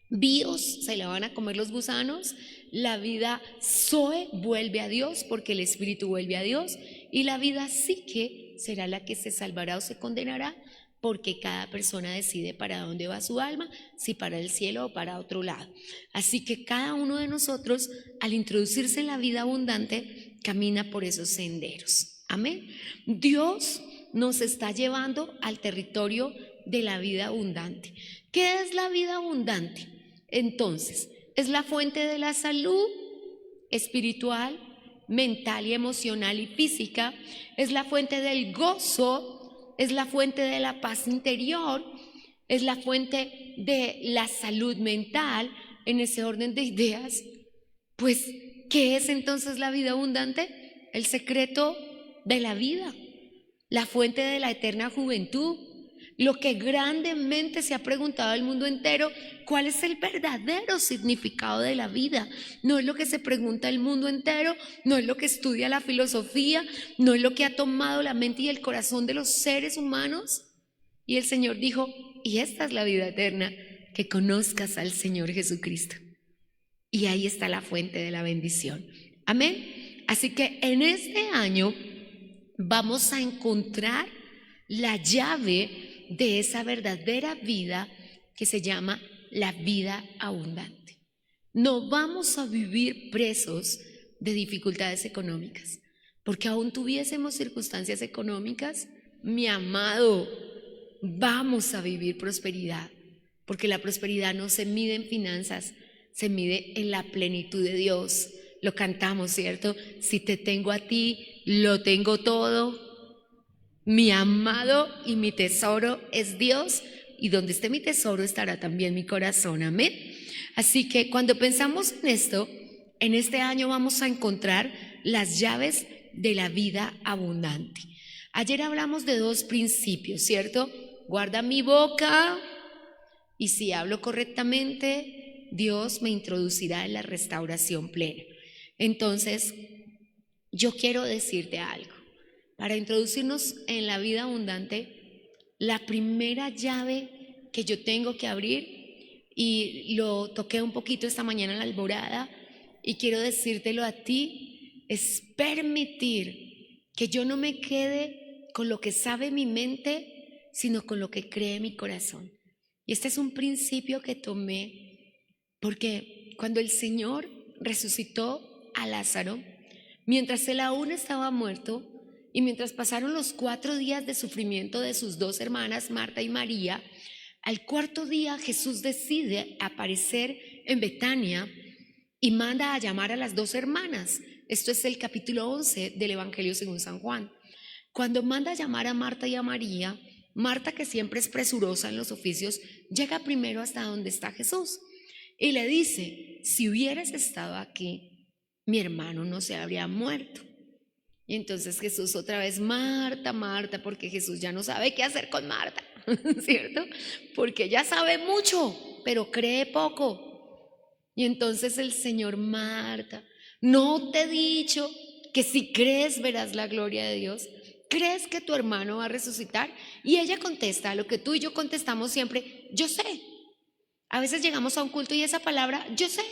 bios se la van a comer los gusanos, la vida Zoe vuelve a Dios porque el espíritu vuelve a Dios, y la vida psique será la que se salvará o se condenará porque cada persona decide para dónde va su alma, si para el cielo o para otro lado. Así que cada uno de nosotros, al introducirse en la vida abundante, camina por esos senderos. Amén. Dios nos está llevando al territorio de la vida abundante. ¿Qué es la vida abundante? Entonces, es la fuente de la salud espiritual, mental y emocional y física, es la fuente del gozo, es la fuente de la paz interior, es la fuente de la salud mental, en ese orden de ideas. Pues, ¿qué es entonces la vida abundante? El secreto de la vida. la fuente de la eterna juventud, lo que grandemente se ha preguntado el mundo entero: ¿cuál es el verdadero significado de la vida? No es lo que se pregunta el mundo entero, no es lo que estudia la filosofía, no es lo que ha tomado la mente y el corazón de los seres humanos. Y el Señor dijo: y esta es la vida eterna, que conozcas al Señor Jesucristo. Y ahí está la fuente de la bendición. Amén. Así que en este año vamos a encontrar la llave de esa verdadera vida que se llama la vida abundante. No vamos a vivir presos de dificultades económicas, porque aún tuviésemos circunstancias económicas, mi amado, vamos a vivir prosperidad, porque la prosperidad no se mide en finanzas, se mide en la plenitud de Dios. Lo cantamos, ¿cierto? Si te tengo a ti, lo tengo todo. Mi amado y mi tesoro es Dios, y donde esté mi tesoro estará también mi corazón. Amén. Así que cuando pensamos en esto, en este año vamos a encontrar las llaves de la vida abundante. Ayer hablamos de 2 principios, ¿cierto? Guarda mi boca, y si hablo correctamente, Dios me introducirá en la restauración plena. Entonces, yo quiero decirte algo. Para introducirnos en la vida abundante, la primera llave que yo tengo que abrir, y lo toqué un poquito esta mañana en la alborada, y quiero decírtelo a ti, es permitir que yo no me quede con lo que sabe mi mente, sino con lo que cree mi corazón. Y este es un principio que tomé porque cuando el Señor resucitó a Lázaro, mientras él aún estaba muerto, y mientras pasaron los 4 días de sufrimiento de sus 2 hermanas, Marta y María, al 4.º día Jesús decide aparecer en Betania y manda a llamar a las 2 hermanas. Esto es el capítulo 11 del Evangelio según San Juan. Cuando manda a llamar a Marta y a María, Marta, que siempre es presurosa en los oficios, llega primero hasta donde está Jesús y le dice: si hubieras estado aquí, mi hermano no se habría muerto. Y entonces Jesús otra vez: Marta, Marta, porque Jesús ya no sabe qué hacer con Marta, ¿cierto? Porque ella sabe mucho, pero cree poco. Y entonces el Señor: Marta, ¿no te he dicho que si crees verás la gloria de Dios? ¿Crees que tu hermano va a resucitar? Y ella contesta a lo que tú y yo contestamos siempre: yo sé. A veces llegamos a un culto y esa palabra, yo sé.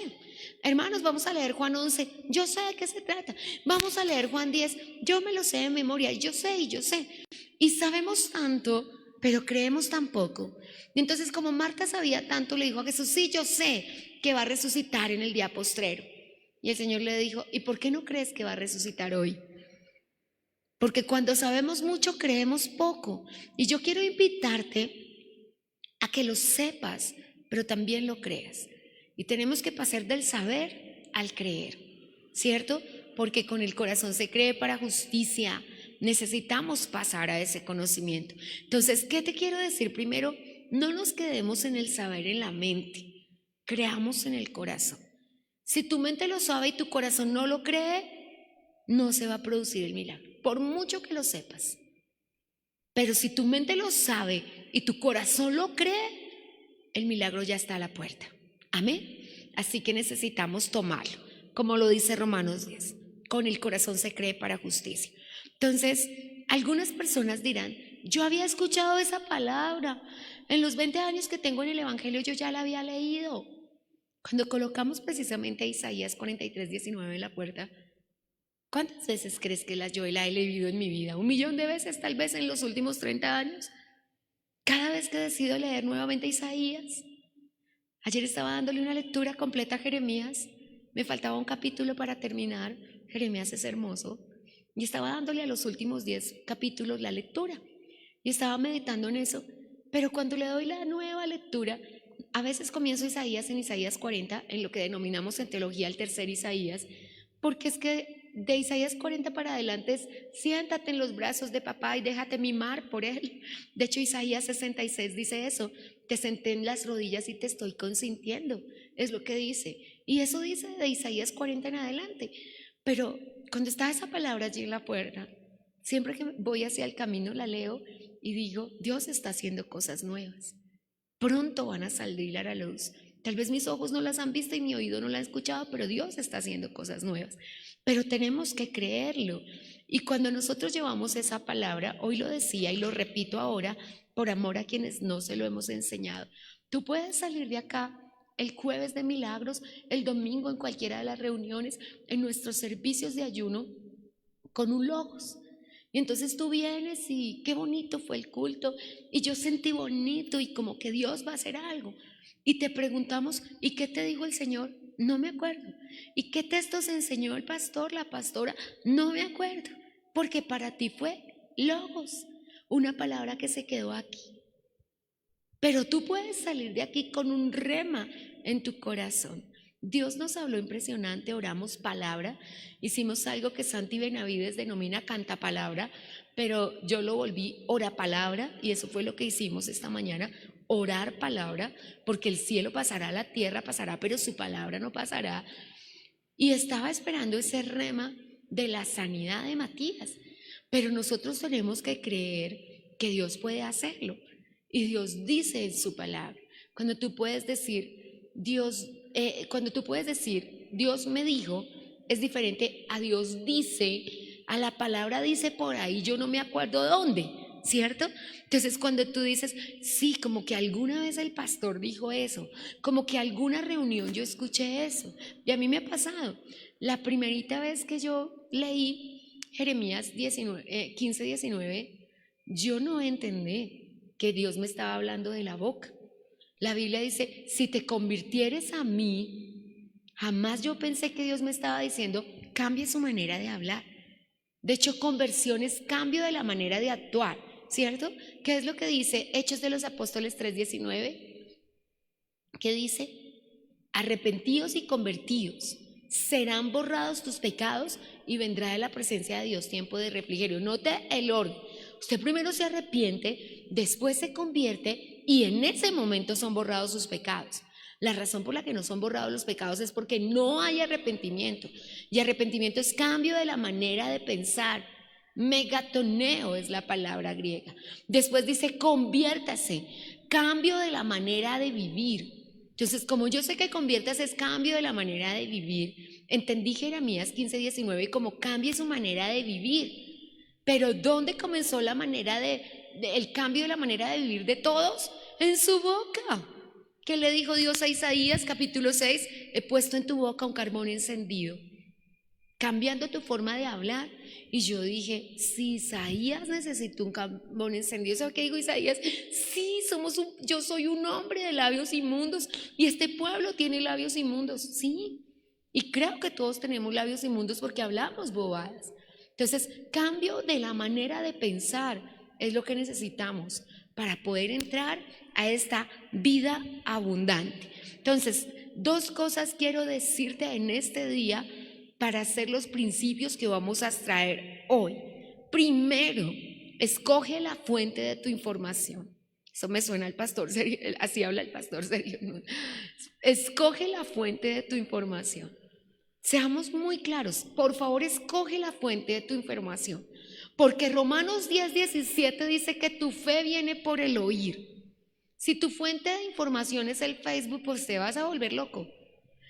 Hermanos, vamos a leer Juan 11, yo sé de qué se trata. Vamos a leer Juan 10, yo me lo sé de memoria, yo sé y yo sé. Y sabemos tanto, pero creemos tan poco. Y entonces, como Marta sabía tanto, le dijo a Jesús: sí, yo sé que va a resucitar en el día postrero. Y el Señor le dijo: ¿y por qué no crees que va a resucitar hoy? Porque cuando sabemos mucho, creemos poco. Y yo quiero invitarte a que lo sepas, pero también lo creas. Y tenemos que pasar del saber al creer, ¿cierto? Porque con el corazón se cree para justicia. Necesitamos pasar a ese conocimiento. Entonces, ¿qué te quiero decir? Primero, no nos quedemos en el saber en la mente, creamos en el corazón. Si tu mente lo sabe y tu corazón no lo cree, no se va a producir el milagro, por mucho que lo sepas. Pero si tu mente lo sabe y tu corazón lo cree, el milagro ya está a la puerta. Amén. Así que necesitamos tomarlo, como lo dice Romanos 10. Con el corazón se cree para justicia. Entonces, algunas personas dirán: yo había escuchado esa palabra. En los 20 años que tengo en el Evangelio yo ya la había leído. Cuando colocamos precisamente a Isaías 43:19 en la puerta, ¿cuántas veces crees que yo la he leído en mi vida? 1.000.000 de veces, tal vez en los últimos 30 años. Cada vez que decido leer nuevamente Isaías. Ayer estaba dándole una lectura completa a Jeremías. Me faltaba un capítulo para terminar. Jeremías es hermoso. Y estaba dándole a los últimos 10 capítulos la lectura. Y estaba meditando en eso. Pero cuando le doy la nueva lectura, a veces comienzo Isaías en Isaías 40, en lo que denominamos en teología el tercer Isaías, porque es que de Isaías 40 para adelante es: siéntate en los brazos de papá y déjate mimar por él. De hecho, Isaías 66 dice eso: te senté en las rodillas y te estoy consintiendo. Es lo que dice. Y eso dice de Isaías 40 en adelante. Pero cuando está esa palabra allí en la puerta, Siempre que voy hacia el camino la leo y digo, Dios está haciendo cosas nuevas. Pronto van a salir a la luz. Tal vez mis ojos no las han visto y mi oído no las ha escuchado, pero Dios está haciendo cosas nuevas. Pero tenemos que creerlo. Y cuando nosotros llevamos esa palabra, hoy lo decía y lo repito ahora, por amor a quienes no se lo hemos enseñado, tú puedes salir de acá el jueves de milagros, el domingo en cualquiera de las reuniones, en nuestros servicios de ayuno, con un logos. Y entonces tú vienes y qué bonito fue el culto y yo sentí bonito y como que Dios va a hacer algo. Y te preguntamos, ¿y qué te dijo el Señor? No me acuerdo. ¿Y qué textos enseñó el pastor, la pastora? No me acuerdo, porque para ti fue logos, una palabra que se quedó aquí. Pero tú puedes salir de aquí con un rema en tu corazón. Dios nos habló impresionante, oramos palabra, hicimos algo que Santi Benavides denomina canta palabra, pero yo lo volví ora palabra y eso fue lo que hicimos esta mañana, orar palabra, porque el cielo pasará, la tierra pasará, pero su palabra no pasará. Y estaba esperando ese rema de la sanidad de Matías, pero nosotros tenemos que creer que Dios puede hacerlo y Dios dice en su palabra. Cuando tú puedes decir Dios me dijo, es diferente a Dios dice, a la palabra dice por ahí, yo no me acuerdo dónde, ¿cierto? Entonces cuando tú dices, sí, como que alguna vez el pastor dijo eso, como que alguna reunión yo escuché eso, y a mí me ha pasado. La primerita vez que yo leí Jeremías 15:19, yo no entendí que Dios me estaba hablando de la boca. La Biblia dice, si te convirtieres a mí, jamás yo pensé que Dios me estaba diciendo, cambie su manera de hablar. De hecho, conversión es cambio de la manera de actuar, ¿cierto? ¿Qué es lo que dice Hechos de los Apóstoles 3:19? ¿Qué dice? Arrepentíos y convertíos, serán borrados tus pecados y vendrá de la presencia de Dios tiempo de refrigerio. Note el orden. Usted primero se arrepiente, después se convierte y en ese momento son borrados sus pecados. La razón por la que no son borrados los pecados es porque no hay arrepentimiento. Y arrepentimiento es cambio de la manera de pensar. Megatoneo es la palabra griega. Después dice conviértase, cambio de la manera de vivir. Entonces, como yo sé que conviértase es cambio de la manera de vivir, entendí Jeremías 15:19 como cambie su manera de vivir. Pero ¿dónde comenzó la manera el cambio de la manera de vivir de todos? En su boca. ¿Qué le dijo Dios a Isaías capítulo 6? He puesto en tu boca un carbón encendido, cambiando tu forma de hablar. Y yo dije, si Isaías necesita un carbón encendido, ¿sabes qué dijo Isaías? Sí, yo soy un hombre de labios inmundos y este pueblo tiene labios inmundos, sí. Y creo que todos tenemos labios inmundos porque hablamos bobadas. Entonces, cambio de la manera de pensar es lo que necesitamos para poder entrar a esta vida abundante. Entonces, dos cosas quiero decirte en este día para hacer los principios que vamos a extraer hoy. Primero, escoge la fuente de tu información. Eso me suena al pastor Sergio, así habla el pastor Sergio. Escoge la fuente de tu información. Seamos muy claros, por favor, escoge la fuente de tu información, porque Romanos 10:17 dice que tu fe viene por el oír. Si tu fuente de información es el Facebook, pues te vas a volver loco.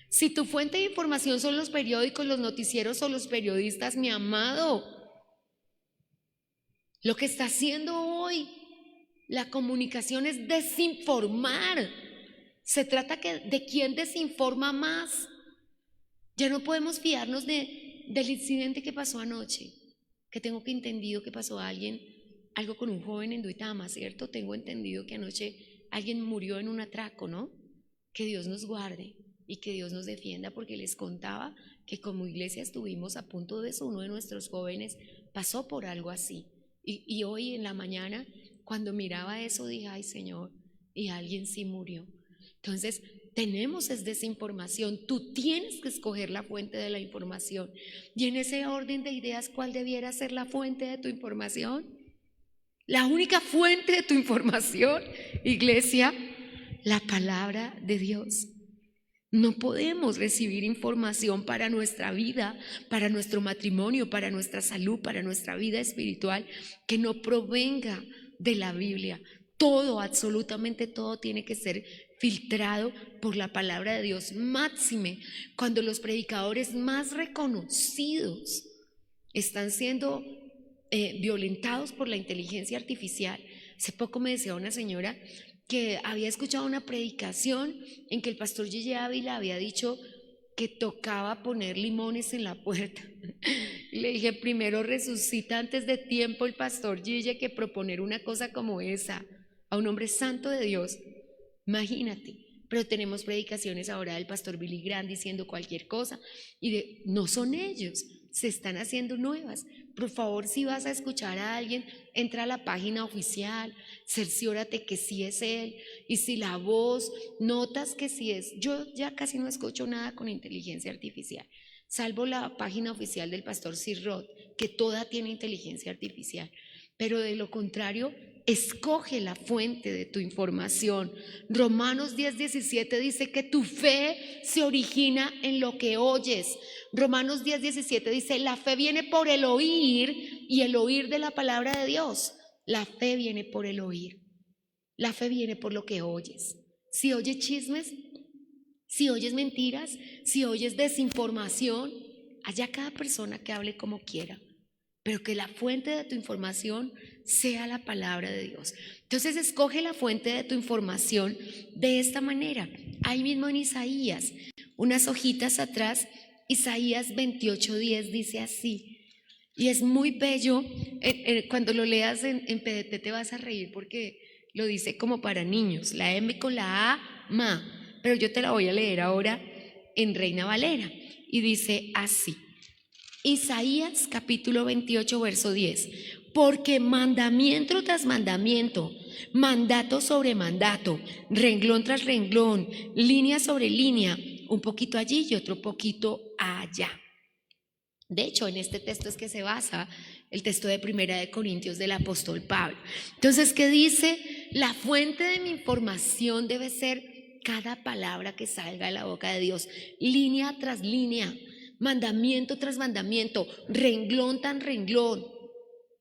Si tu fuente de información son los periódicos, los noticieros o los periodistas, mi amado, lo que está haciendo hoy la comunicación es desinformar. Se trata de quién desinforma más. Ya no podemos fiarnos del incidente que pasó anoche, que tengo que entendido que pasó algo con un joven en Duitama, ¿cierto? Tengo entendido que anoche alguien murió en un atraco, ¿no? Que Dios nos guarde y que Dios nos defienda, porque les contaba que como iglesia estuvimos a punto de eso, uno de nuestros jóvenes pasó por algo así. Y hoy en la mañana, cuando miraba eso, dije, ay Señor, y alguien sí murió. Entonces, tenemos es desinformación. Tú tienes que escoger la fuente de la información. Y en ese orden de ideas, ¿cuál debiera ser la fuente de tu información? La única fuente de tu información, iglesia, la palabra de Dios. No podemos recibir información para nuestra vida, para nuestro matrimonio, para nuestra salud, para nuestra vida espiritual, que no provenga de la Biblia. Todo, absolutamente todo tiene que ser filtrado por la palabra de Dios. Máxime cuando los predicadores más reconocidos están siendo violentados por la inteligencia artificial. Hace poco me decía una señora que había escuchado una predicación en que el pastor Gigi Ávila había dicho que tocaba poner limones en la puerta. Y le dije, primero resucita antes de tiempo el pastor Gigi que proponer una cosa como esa a un hombre santo de Dios. Imagínate. Pero tenemos predicaciones ahora del pastor Billy Graham diciendo cualquier cosa y no son ellos, se están haciendo nuevas. Por favor, si vas a escuchar a alguien, entra a la página oficial, cerciórate que sí es él, y si la voz notas que sí es. Yo ya casi no escucho nada con inteligencia artificial, salvo la página oficial del pastor Sir Rod, que toda tiene inteligencia artificial. Pero de lo contrario, escoge la fuente de tu información. Romanos 10:17 dice que tu fe se origina en lo que oyes. Romanos 10:17 dice, la fe viene por el oír y el oír de la palabra de Dios. La fe viene por el oír. La fe viene por lo que oyes. Si oyes chismes, si oyes mentiras, si oyes desinformación, allá cada persona que hable como quiera, pero que la fuente de tu información sea la palabra de Dios. Entonces escoge la fuente de tu información de esta manera. Ahí mismo en Isaías, unas hojitas atrás, Isaías 28:10 dice así, y es muy bello. Cuando lo leas en PDT te vas a reír porque lo dice como para niños, la M con la A, ma, pero yo te la voy a leer ahora en Reina Valera, y dice así. Isaías capítulo 28 verso 10, porque mandamiento tras mandamiento, mandato sobre mandato, renglón tras renglón, línea sobre línea, un poquito allí y otro poquito allá. De hecho, en este texto es que se basa el texto de Primera de Corintios del apóstol Pablo. Entonces, ¿qué dice? La fuente de mi información debe ser cada palabra que salga de la boca de Dios, línea tras línea, mandamiento tras mandamiento, renglón tras renglón.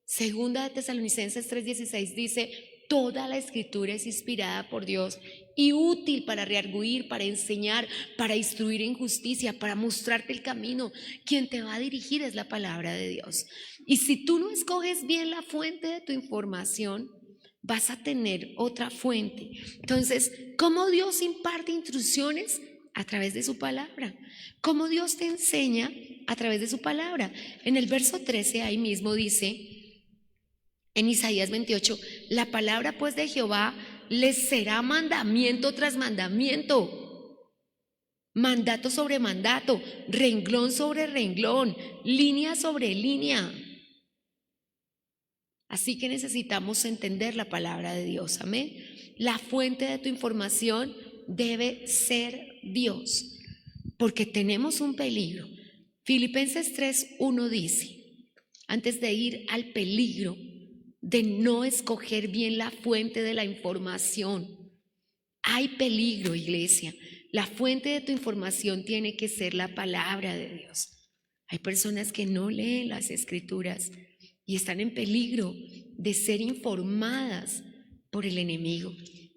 Segunda de Tesalonicenses 3:16 dice, toda la escritura es inspirada por Dios y útil para redarguir, para enseñar, para instruir en justicia, para mostrarte el camino. Quien te va a dirigir es la palabra de Dios. Y si tú no escoges bien la fuente de tu información, vas a tener otra fuente. Entonces, ¿cómo Dios imparte instrucciones? A través de su palabra. ¿Cómo Dios te enseña? A través de su palabra. En el verso 13 ahí mismo dice, en Isaías 28, la palabra pues de Jehová les será mandamiento tras mandamiento, mandato sobre mandato, renglón sobre renglón, línea sobre línea. Así que necesitamos entender la palabra de Dios, amén. La fuente de tu información debe ser Dios, porque tenemos un peligro. Filipenses 3:1 dice, antes de ir al peligro de no escoger bien la fuente de la información, hay peligro, iglesia. La fuente de tu información tiene que ser la palabra de Dios. Hay personas que no leen las escrituras y están en peligro de ser informadas por el enemigo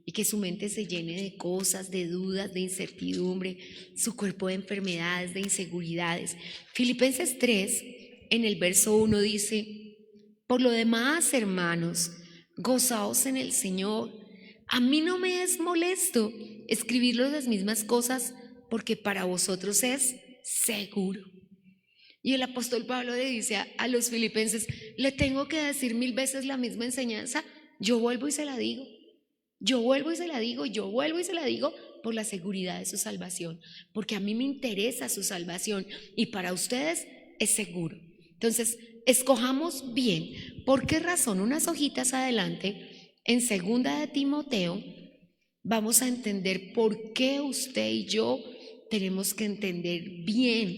y que su mente se llene de cosas, de dudas, de incertidumbre, su cuerpo de enfermedades, de inseguridades. Filipenses 3, en el verso 1 dice, por lo demás, hermanos, gozaos en el Señor. A mí no me es molesto escribirles las mismas cosas porque para vosotros es seguro. Y el apóstol Pablo le dice a los filipenses, le tengo que decir 1000 veces la misma enseñanza, yo vuelvo y se la digo. Yo vuelvo y se la digo, yo vuelvo y se la digo por la seguridad de su salvación, porque a mí me interesa su salvación y para ustedes es seguro. Entonces, escojamos bien. ¿Por qué razón? Unas hojitas adelante, en segunda de Timoteo, vamos a entender por qué usted y yo tenemos que entender bien,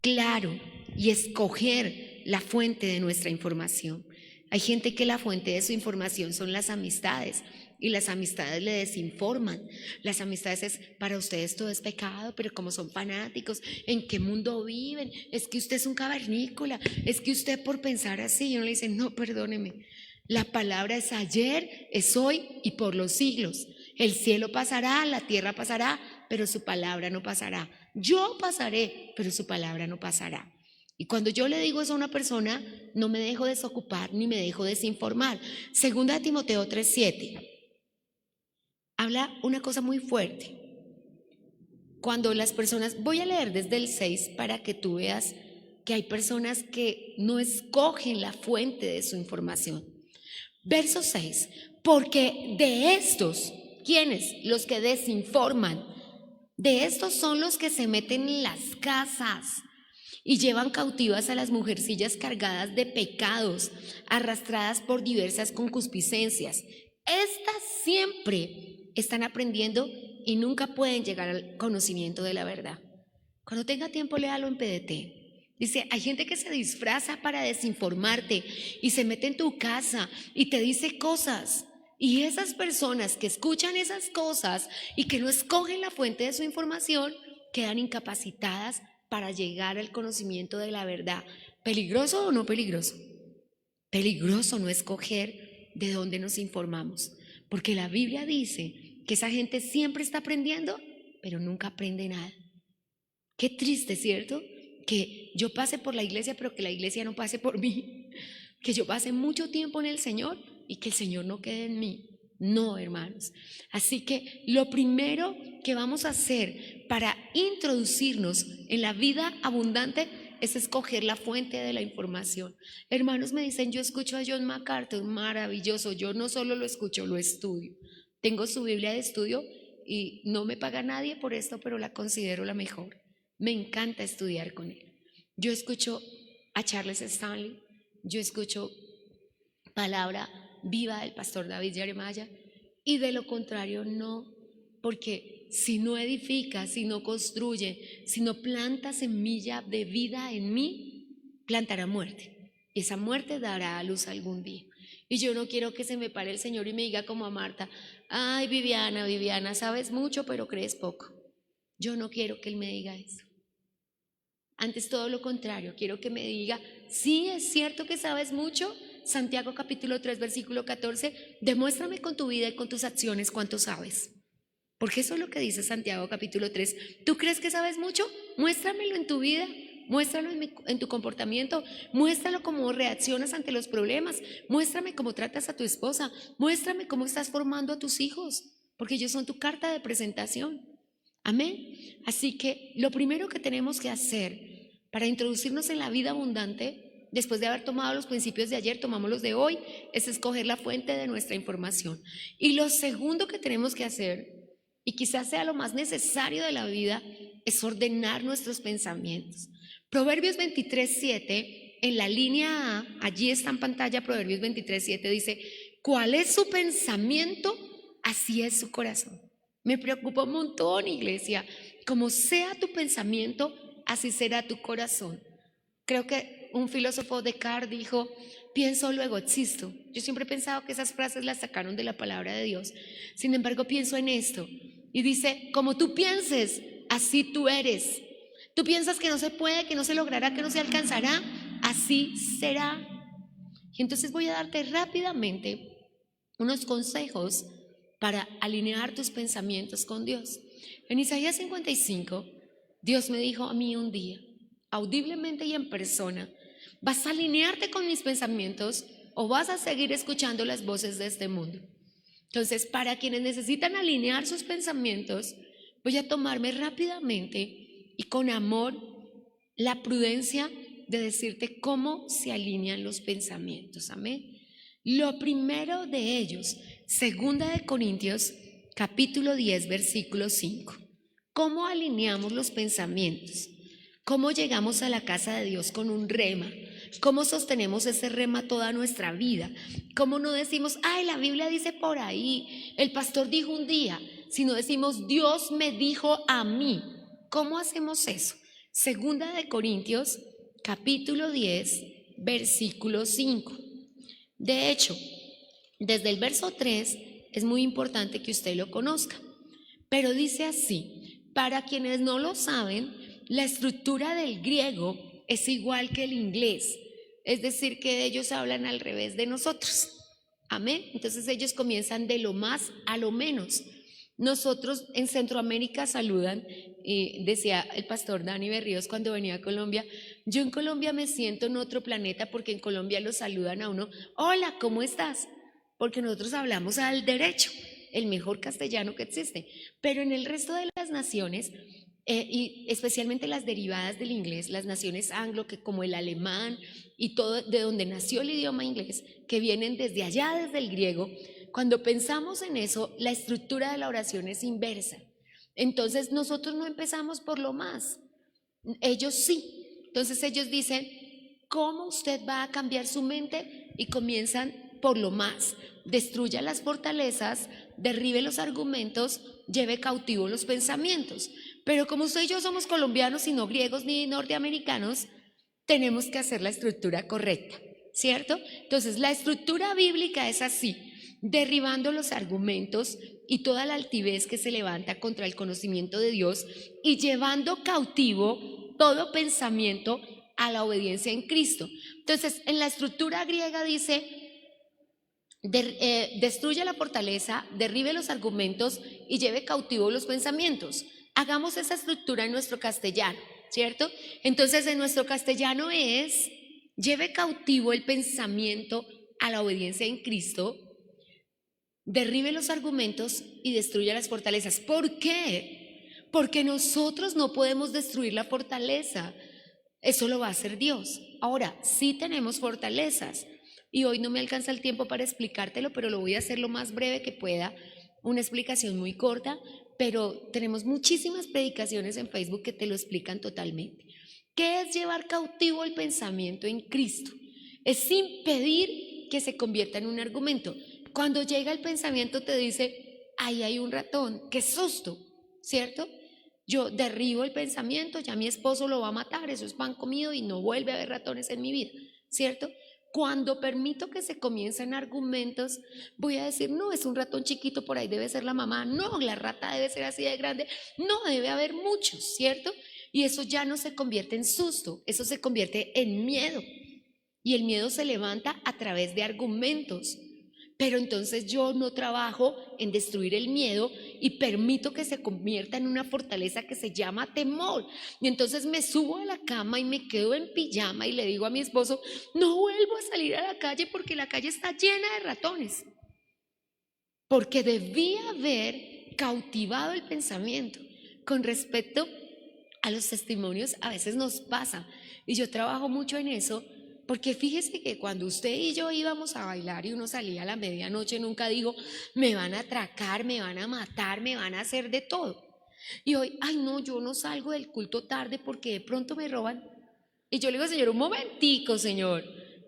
claro, y escoger la fuente de nuestra información. Hay gente que la fuente de su información son las amistades. y las amistades le desinforman. Las amistades es, para ustedes todo es pecado, pero como son fanáticos, ¿en qué mundo viven? Es que usted es un cavernícola, es que usted por pensar así, y uno le dice, no, perdóneme. La palabra es ayer, es hoy y por los siglos. El cielo pasará, la tierra pasará, pero su palabra no pasará. Yo pasaré, pero su palabra no pasará. Y cuando yo le digo eso a una persona, no me dejo desocupar ni me dejo desinformar. Segunda de Timoteo 3:7 habla una cosa muy fuerte. Cuando las personas, voy a leer desde el 6 para que tú veas que hay personas que no escogen la fuente de su información. Verso 6, porque de estos, ¿quiénes? Los que desinforman, de estos son los que se meten en las casas y llevan cautivas a las mujercillas cargadas de pecados, arrastradas por diversas concupiscencias. Estas siempre están aprendiendo y nunca pueden llegar al conocimiento de la verdad. Cuando tenga tiempo, léalo en PDT. Dice, hay gente que se disfraza para desinformarte y se mete en tu casa y te dice cosas. Y esas personas que escuchan esas cosas y que no escogen la fuente de su información, quedan incapacitadas para llegar al conocimiento de la verdad. ¿Peligroso o no peligroso? Peligroso no escoger de dónde nos informamos, porque la Biblia dice que esa gente siempre está aprendiendo, pero nunca aprende nada. Qué triste, ¿cierto? Que yo pase por la iglesia, pero que la iglesia no pase por mí. Que yo pase mucho tiempo en el Señor y que el Señor no quede en mí. No, hermanos. Así que lo primero que vamos a hacer para introducirnos en la vida abundante es escoger la fuente de la información. Hermanos me dicen, yo escucho a John MacArthur, maravilloso. Yo no solo lo escucho, lo estudio. Tengo su Biblia de estudio y no me paga nadie por esto, pero la considero la mejor. Me encanta estudiar con él. Yo escucho a Charles Stanley, yo escucho palabra viva del pastor David Jeremiah y de lo contrario no, porque si no edifica, si no construye, si no planta semilla de vida en mí, plantará muerte y esa muerte dará a luz algún día. Y yo no quiero que se me pare el Señor y me diga como a Marta, ay Viviana, sabes mucho pero crees poco. Yo no quiero que Él me diga eso. Antes todo lo contrario, quiero que me diga, sí, es cierto que sabes mucho. Santiago capítulo 3 versículo 14, demuéstrame con tu vida y con tus acciones cuánto sabes. Porque eso es lo que dice Santiago capítulo 3. ¿Tú crees que sabes mucho? Muéstramelo en tu vida, muéstralo en tu comportamiento, muéstralo cómo reaccionas ante los problemas, muéstrame cómo tratas a tu esposa, muéstrame cómo estás formando a tus hijos, porque ellos son tu carta de presentación. Amén. Así que lo primero que tenemos que hacer para introducirnos en la vida abundante, después de haber tomado los principios de ayer, tomamos los de hoy, es escoger la fuente de nuestra información. Y lo segundo que tenemos que hacer, y quizás sea lo más necesario de la vida, es ordenar nuestros pensamientos. Proverbios 23:7, en la línea A, allí está en pantalla Proverbios 23:7, dice, ¿cuál es su pensamiento? Así es su corazón. Me preocupa un montón, iglesia. Como sea tu pensamiento, así será tu corazón. Creo que un filósofo Descartes dijo, pienso luego existo. Yo siempre he pensado que esas frases las sacaron de la palabra de Dios. Sin embargo, pienso en esto. Y dice, como tú pienses, así tú eres. Tú piensas que no se puede, que no se logrará, que no se alcanzará, así será. Y entonces voy a darte rápidamente unos consejos para alinear tus pensamientos con Dios. En Isaías 55, Dios me dijo a mí un día, audiblemente y en persona, ¿vas a alinearte con mis pensamientos o vas a seguir escuchando las voces de este mundo? Entonces, para quienes necesitan alinear sus pensamientos, voy a tomarme rápidamente y con amor la prudencia de decirte cómo se alinean los pensamientos. Amén. Lo primero de ellos, segunda de Corintios, capítulo 10, versículo 5. ¿Cómo alineamos los pensamientos? ¿Cómo llegamos a la casa de Dios con un rema? ¿Cómo sostenemos ese rema toda nuestra vida? ¿Cómo no decimos, ay, la Biblia dice por ahí, el pastor dijo un día, sino decimos, Dios me dijo a mí? ¿Cómo hacemos eso? Segunda de Corintios, capítulo 10, versículo 5. De hecho, desde el verso 3 es muy importante que usted lo conozca. Pero dice así, para quienes no lo saben, la estructura del griego es igual que el inglés, es decir, que ellos hablan al revés de nosotros. Amén. Entonces ellos comienzan de lo más a lo menos. Nosotros en Centroamérica saludan, decía el pastor Dani Berríos cuando venía a Colombia, yo en Colombia me siento en otro planeta porque en Colombia lo saludan a uno, hola, ¿cómo estás? Porque nosotros hablamos al derecho, el mejor castellano que existe, pero en el resto de las naciones, y especialmente las derivadas del inglés, las naciones anglo, que como el alemán y todo de donde nació el idioma inglés, que vienen desde allá, desde el griego, cuando pensamos en eso, la estructura de la oración es inversa. Entonces nosotros no empezamos por lo más, ellos sí. Entonces ellos dicen, ¿cómo usted va a cambiar su mente? Y comienzan por lo más. Destruya las fortalezas, derribe los argumentos, lleve cautivo los pensamientos. Pero como usted y yo somos colombianos y no griegos ni norteamericanos, tenemos que hacer la estructura correcta, ¿cierto? Entonces la estructura bíblica es así, derribando los argumentos y toda la altivez que se levanta contra el conocimiento de Dios y llevando cautivo todo pensamiento a la obediencia en Cristo. Entonces, en la estructura griega dice, destruya la fortaleza, derribe los argumentos y lleve cautivo los pensamientos. Hagamos esa estructura en nuestro castellano, ¿cierto? Entonces, en nuestro castellano es, lleve cautivo el pensamiento a la obediencia en Cristo, derribe los argumentos y destruya las fortalezas. ¿Por qué? Porque nosotros no podemos destruir la fortaleza. Eso lo va a hacer Dios. Ahora, sí tenemos fortalezas y hoy no me alcanza el tiempo para explicártelo, pero lo voy a hacer lo más breve que pueda, una explicación muy corta, pero tenemos muchísimas predicaciones en Facebook que te lo explican totalmente. ¿Qué es llevar cautivo el pensamiento en Cristo? Es impedir que se convierta en un argumento. Cuando llega el pensamiento te dice, ahí hay un ratón, qué susto, ¿cierto? Yo derribo el pensamiento, ya mi esposo lo va a matar, eso es pan comido y no vuelve a haber ratones en mi vida, ¿cierto? Cuando permito que se comiencen argumentos, voy a decir, no, es un ratón chiquito, por ahí debe ser la mamá, no, la rata debe ser así de grande, no, debe haber muchos, ¿cierto? Y eso ya no se convierte en susto, eso se convierte en miedo. Y el miedo se levanta a través de argumentos. Pero entonces yo no trabajo en destruir el miedo y permito que se convierta en una fortaleza que se llama temor. Y entonces me subo a la cama y me quedo en pijama y le digo a mi esposo, no vuelvo a salir a la calle porque la calle está llena de ratones. Porque debía haber cautivado el pensamiento. Con respecto a los testimonios, a veces nos pasa, y yo trabajo mucho en eso. Porque fíjese que cuando usted y yo íbamos a bailar y uno salía a la medianoche, nunca dijo, me van a atracar, me van a matar, me van a hacer de todo. Y hoy, ay no, yo no salgo del culto tarde porque de pronto me roban. Y yo le digo, Señor, un momentico, Señor.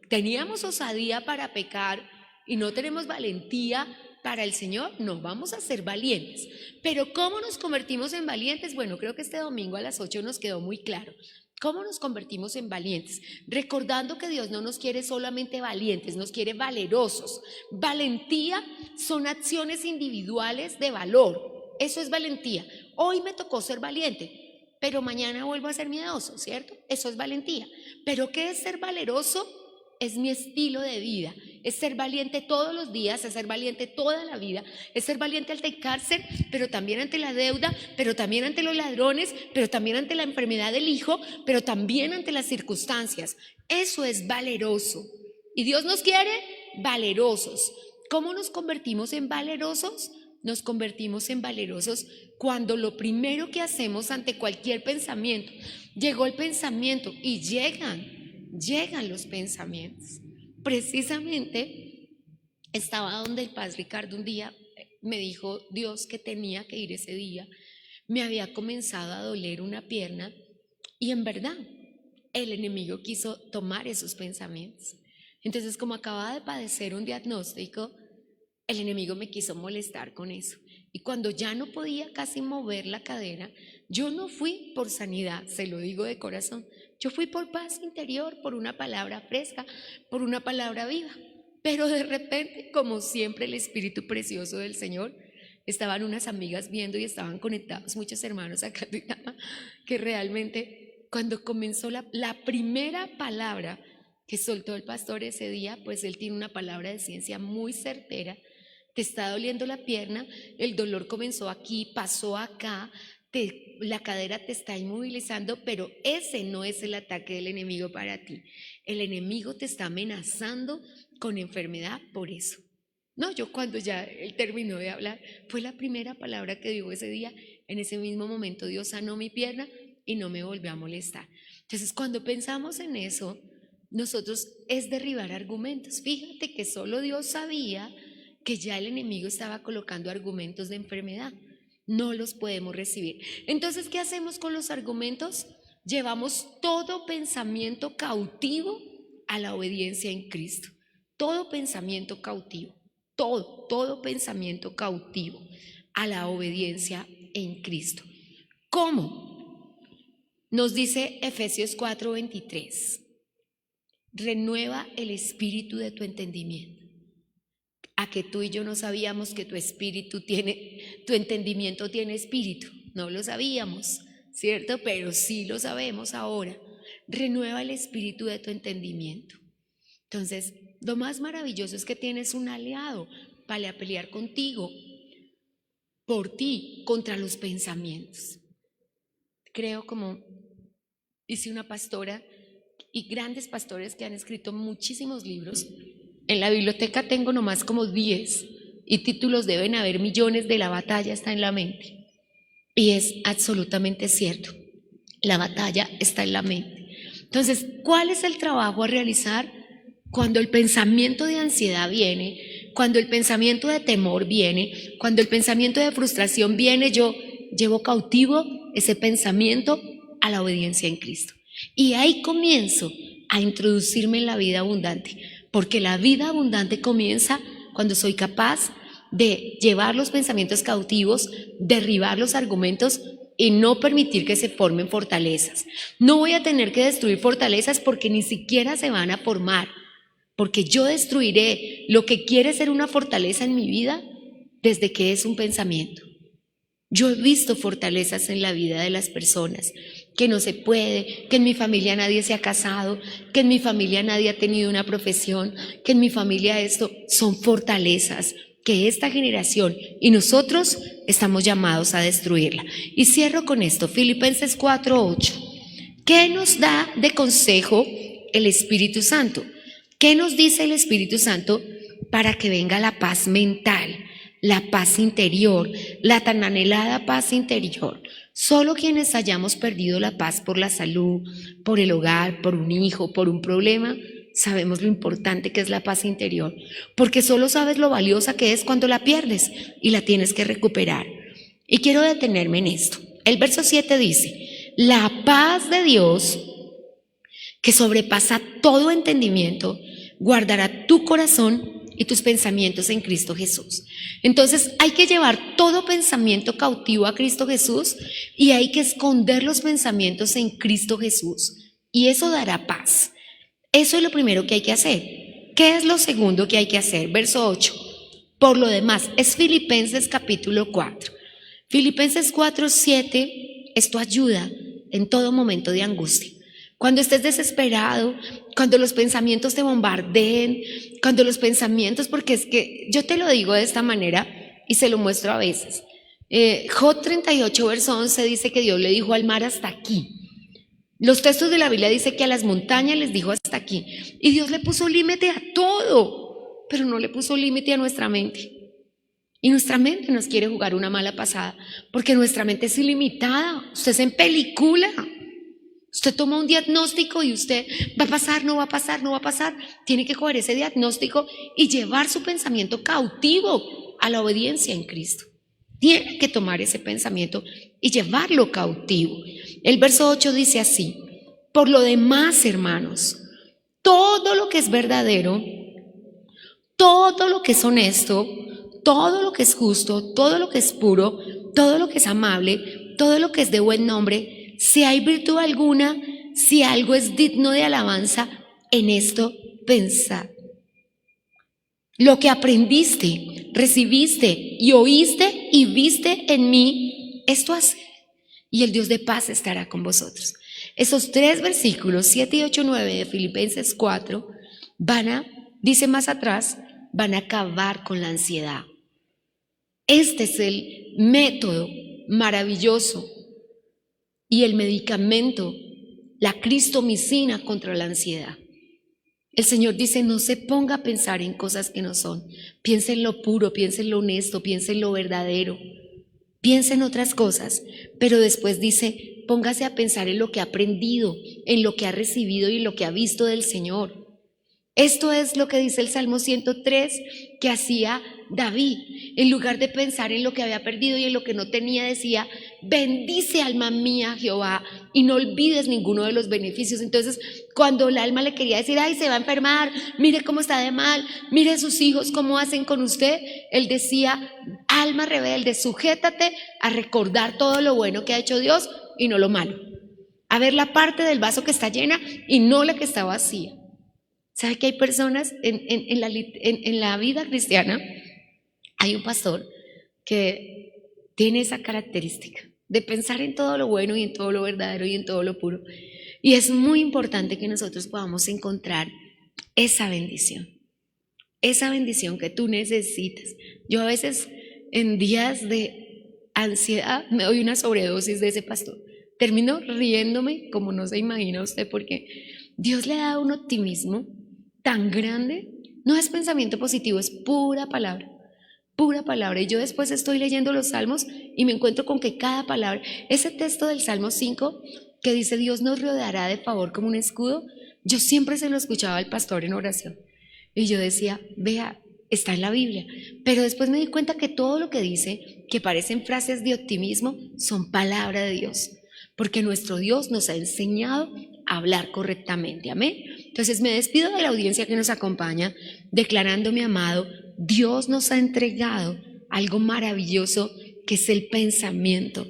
Teníamos osadía para pecar y no tenemos valentía para el Señor. No, vamos a ser valientes. Pero ¿cómo nos convertimos en valientes? Bueno, creo que este domingo a las 8 nos quedó muy claro. ¿Cómo nos convertimos en valientes? Recordando que Dios no nos quiere solamente valientes, nos quiere valerosos. Valentía son acciones individuales de valor. Eso es valentía. Hoy me tocó ser valiente, pero mañana vuelvo a ser miedoso, ¿cierto? Eso es valentía. ¿Pero qué es ser valeroso? Es mi estilo de vida. Es ser valiente todos los días, es ser valiente toda la vida, es ser valiente ante el cárcel, pero también ante la deuda, pero también ante los ladrones, pero también ante la enfermedad del hijo, pero también ante las circunstancias. Eso es valeroso. Y Dios nos quiere valerosos. ¿Cómo nos convertimos en valerosos? Nos convertimos en valerosos cuando lo primero que hacemos ante cualquier pensamiento, llegó el pensamiento y llegan los pensamientos. Precisamente estaba donde el padre Ricardo un día me dijo Dios que tenía que ir ese día. Me había comenzado a doler una pierna y en verdad el enemigo quiso tomar esos pensamientos. Entonces, como acababa de padecer un diagnóstico, el enemigo me quiso molestar con eso. Y cuando ya no podía casi mover la cadera, yo no fui por sanidad, se lo digo de corazón. Yo fui por paz interior, por una palabra fresca, por una palabra viva. Pero de repente, como siempre, el Espíritu precioso del Señor, estaban unas amigas viendo y estaban conectados muchos hermanos acá, que realmente cuando comenzó la primera palabra que soltó el pastor ese día, pues él tiene una palabra de ciencia muy certera. Te está doliendo la pierna, el dolor comenzó aquí, pasó acá, la cadera te está inmovilizando, pero ese no es el ataque del enemigo para ti. El enemigo te está amenazando con enfermedad por eso. No, yo cuando ya él terminó de hablar, fue la primera palabra que dijo ese día. En ese mismo momento Dios sanó mi pierna y no me volvió a molestar. Entonces, cuando pensamos en eso, nosotros es derribar argumentos. Fíjate que solo Dios sabía que ya el enemigo estaba colocando argumentos de enfermedad. No los podemos recibir. Entonces, ¿qué hacemos con los argumentos? Llevamos todo pensamiento cautivo a la obediencia en Cristo. Todo pensamiento cautivo, todo pensamiento cautivo a la obediencia en Cristo. ¿Cómo? Nos dice Efesios 4:23. Renueva el espíritu de tu entendimiento. A que tú y yo no sabíamos que tu entendimiento tiene espíritu. No lo sabíamos, ¿cierto? Pero sí lo sabemos ahora. Renueva el espíritu de tu entendimiento. Entonces, lo más maravilloso es que tienes un aliado para pelear contigo, por ti, contra los pensamientos. Creo, como dice una pastora y grandes pastores que han escrito muchísimos libros, en la biblioteca tengo nomás como 10 y títulos deben haber millones. De la batalla está en la mente. Y es absolutamente cierto, la batalla está en la mente. Entonces, ¿cuál es el trabajo a realizar? Cuando el pensamiento de ansiedad viene, cuando el pensamiento de temor viene, cuando el pensamiento de frustración viene, yo llevo cautivo ese pensamiento a la obediencia en Cristo. Y ahí comienzo a introducirme en la vida abundante, porque la vida abundante comienza cuando soy capaz de llevar los pensamientos cautivos, derribar los argumentos y no permitir que se formen fortalezas. No voy a tener que destruir fortalezas porque ni siquiera se van a formar, porque yo destruiré lo que quiere ser una fortaleza en mi vida desde que es un pensamiento. Yo he visto fortalezas en la vida de las personas, que no se puede, que en mi familia nadie se ha casado, que en mi familia nadie ha tenido una profesión, que en mi familia esto son fortalezas que esta generación y nosotros estamos llamados a destruirla. Y cierro con esto, Filipenses 4:8. ¿Qué nos da de consejo el Espíritu Santo? ¿Qué nos dice el Espíritu Santo para que venga la paz mental, la paz interior, la tan anhelada paz interior? Solo quienes hayamos perdido la paz por la salud, por el hogar, por un hijo, por un problema, sabemos lo importante que es la paz interior, porque solo sabes lo valiosa que es cuando la pierdes y la tienes que recuperar. Y quiero detenerme en esto. El verso 7 dice: la paz de Dios, que sobrepasa todo entendimiento, guardará tu corazón y tus pensamientos en Cristo Jesús. Entonces hay que llevar todo pensamiento cautivo a Cristo Jesús y hay que esconder los pensamientos en Cristo Jesús, y eso dará paz. Eso es lo primero que hay que hacer. ¿Qué es lo segundo que hay que hacer? Verso 8. Por lo demás, es Filipenses capítulo 4. Filipenses 4:7, esto ayuda en todo momento de angustia. Cuando estés desesperado, cuando los pensamientos te bombardeen, cuando los pensamientos, porque es que yo te lo digo de esta manera y se lo muestro a veces. Job 38, verso 11 dice que Dios le dijo al mar: hasta aquí. Los textos de la Biblia dicen que a las montañas les dijo: hasta aquí. Y Dios le puso límite a todo, pero no le puso límite a nuestra mente. Y nuestra mente nos quiere jugar una mala pasada, porque nuestra mente es ilimitada. Usted es en película. Usted toma un diagnóstico y usted va a pasar, no va a pasar, no va a pasar. Tiene que coger ese diagnóstico y llevar su pensamiento cautivo a la obediencia en Cristo. Tiene que tomar ese pensamiento y llevarlo cautivo. El verso 8 dice así: por lo demás, hermanos, todo lo que es verdadero, todo lo que es honesto, todo lo que es justo, todo lo que es puro, todo lo que es amable, todo lo que es de buen nombre, si hay virtud alguna, si algo es digno de alabanza, en esto pensad. lo que aprendiste, recibiste y oíste y viste en mí, esto haced, y el Dios de paz estará con vosotros. Esos 3 versículos, 7 y 8, 9 de Filipenses 4, dice más atrás, van a acabar con la ansiedad. Este es el método maravilloso y el medicamento, la cristomicina contra la ansiedad. El Señor dice, no se ponga a pensar en cosas que no son. Piense en lo puro, piense en lo honesto, piense en lo verdadero. Piense en otras cosas, pero después dice, póngase a pensar en lo que ha aprendido, en lo que ha recibido y en lo que ha visto del Señor. Esto es lo que dice el Salmo 103 que hacía David. En lugar de pensar en lo que había perdido y en lo que no tenía, decía, bendice alma mía Jehová y no olvides ninguno de los beneficios. Entonces, cuando el alma le quería decir, ay, se va a enfermar, mire cómo está de mal, mire sus hijos cómo hacen con usted, él decía, alma rebelde, sujétate a recordar todo lo bueno que ha hecho Dios y no lo malo. A ver la parte del vaso que está llena y no la que está vacía. ¿Sabe que hay personas en la vida cristiana? Hay un pastor que tiene esa característica de pensar en todo lo bueno y en todo lo verdadero y en todo lo puro. Y es muy importante que nosotros podamos encontrar esa bendición que tú necesitas. Yo a veces en días de ansiedad me doy una sobredosis de ese pastor. Termino riéndome como no se imagina usted, porque Dios le ha dado un optimismo tan grande. No es pensamiento positivo, es pura palabra. Pura palabra. Y yo después estoy leyendo los salmos y me encuentro con que cada palabra, ese texto del Salmo 5 que dice Dios nos rodeará de favor como un escudo, yo siempre se lo escuchaba al pastor en oración y yo decía, vea, está en la Biblia, pero después me di cuenta que todo lo que dice, que parecen frases de optimismo, son palabra de Dios, porque nuestro Dios nos ha enseñado a hablar correctamente, amén. Entonces me despido de la audiencia que nos acompaña declarando, mi amado, Dios nos ha entregado algo maravilloso que es el pensamiento.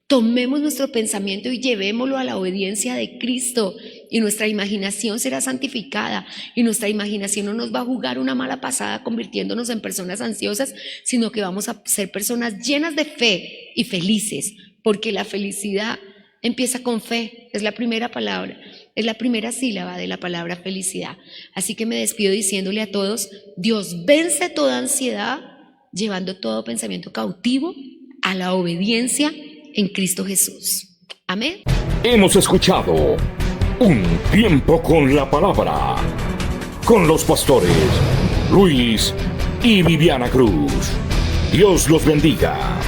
Tomemos nuestro pensamiento y llevémoslo a la obediencia de Cristo y nuestra imaginación será santificada y nuestra imaginación no nos va a jugar una mala pasada convirtiéndonos en personas ansiosas, sino que vamos a ser personas llenas de fe y felices, porque la felicidad empieza con fe, es la primera palabra, es la primera sílaba de la palabra felicidad. Así que me despido diciéndole a todos, Dios vence toda ansiedad, llevando todo pensamiento cautivo a la obediencia en Cristo Jesús. Amén. Hemos escuchado Un Tiempo con la Palabra, con los pastores Luis y Viviana Cruz. Dios los bendiga.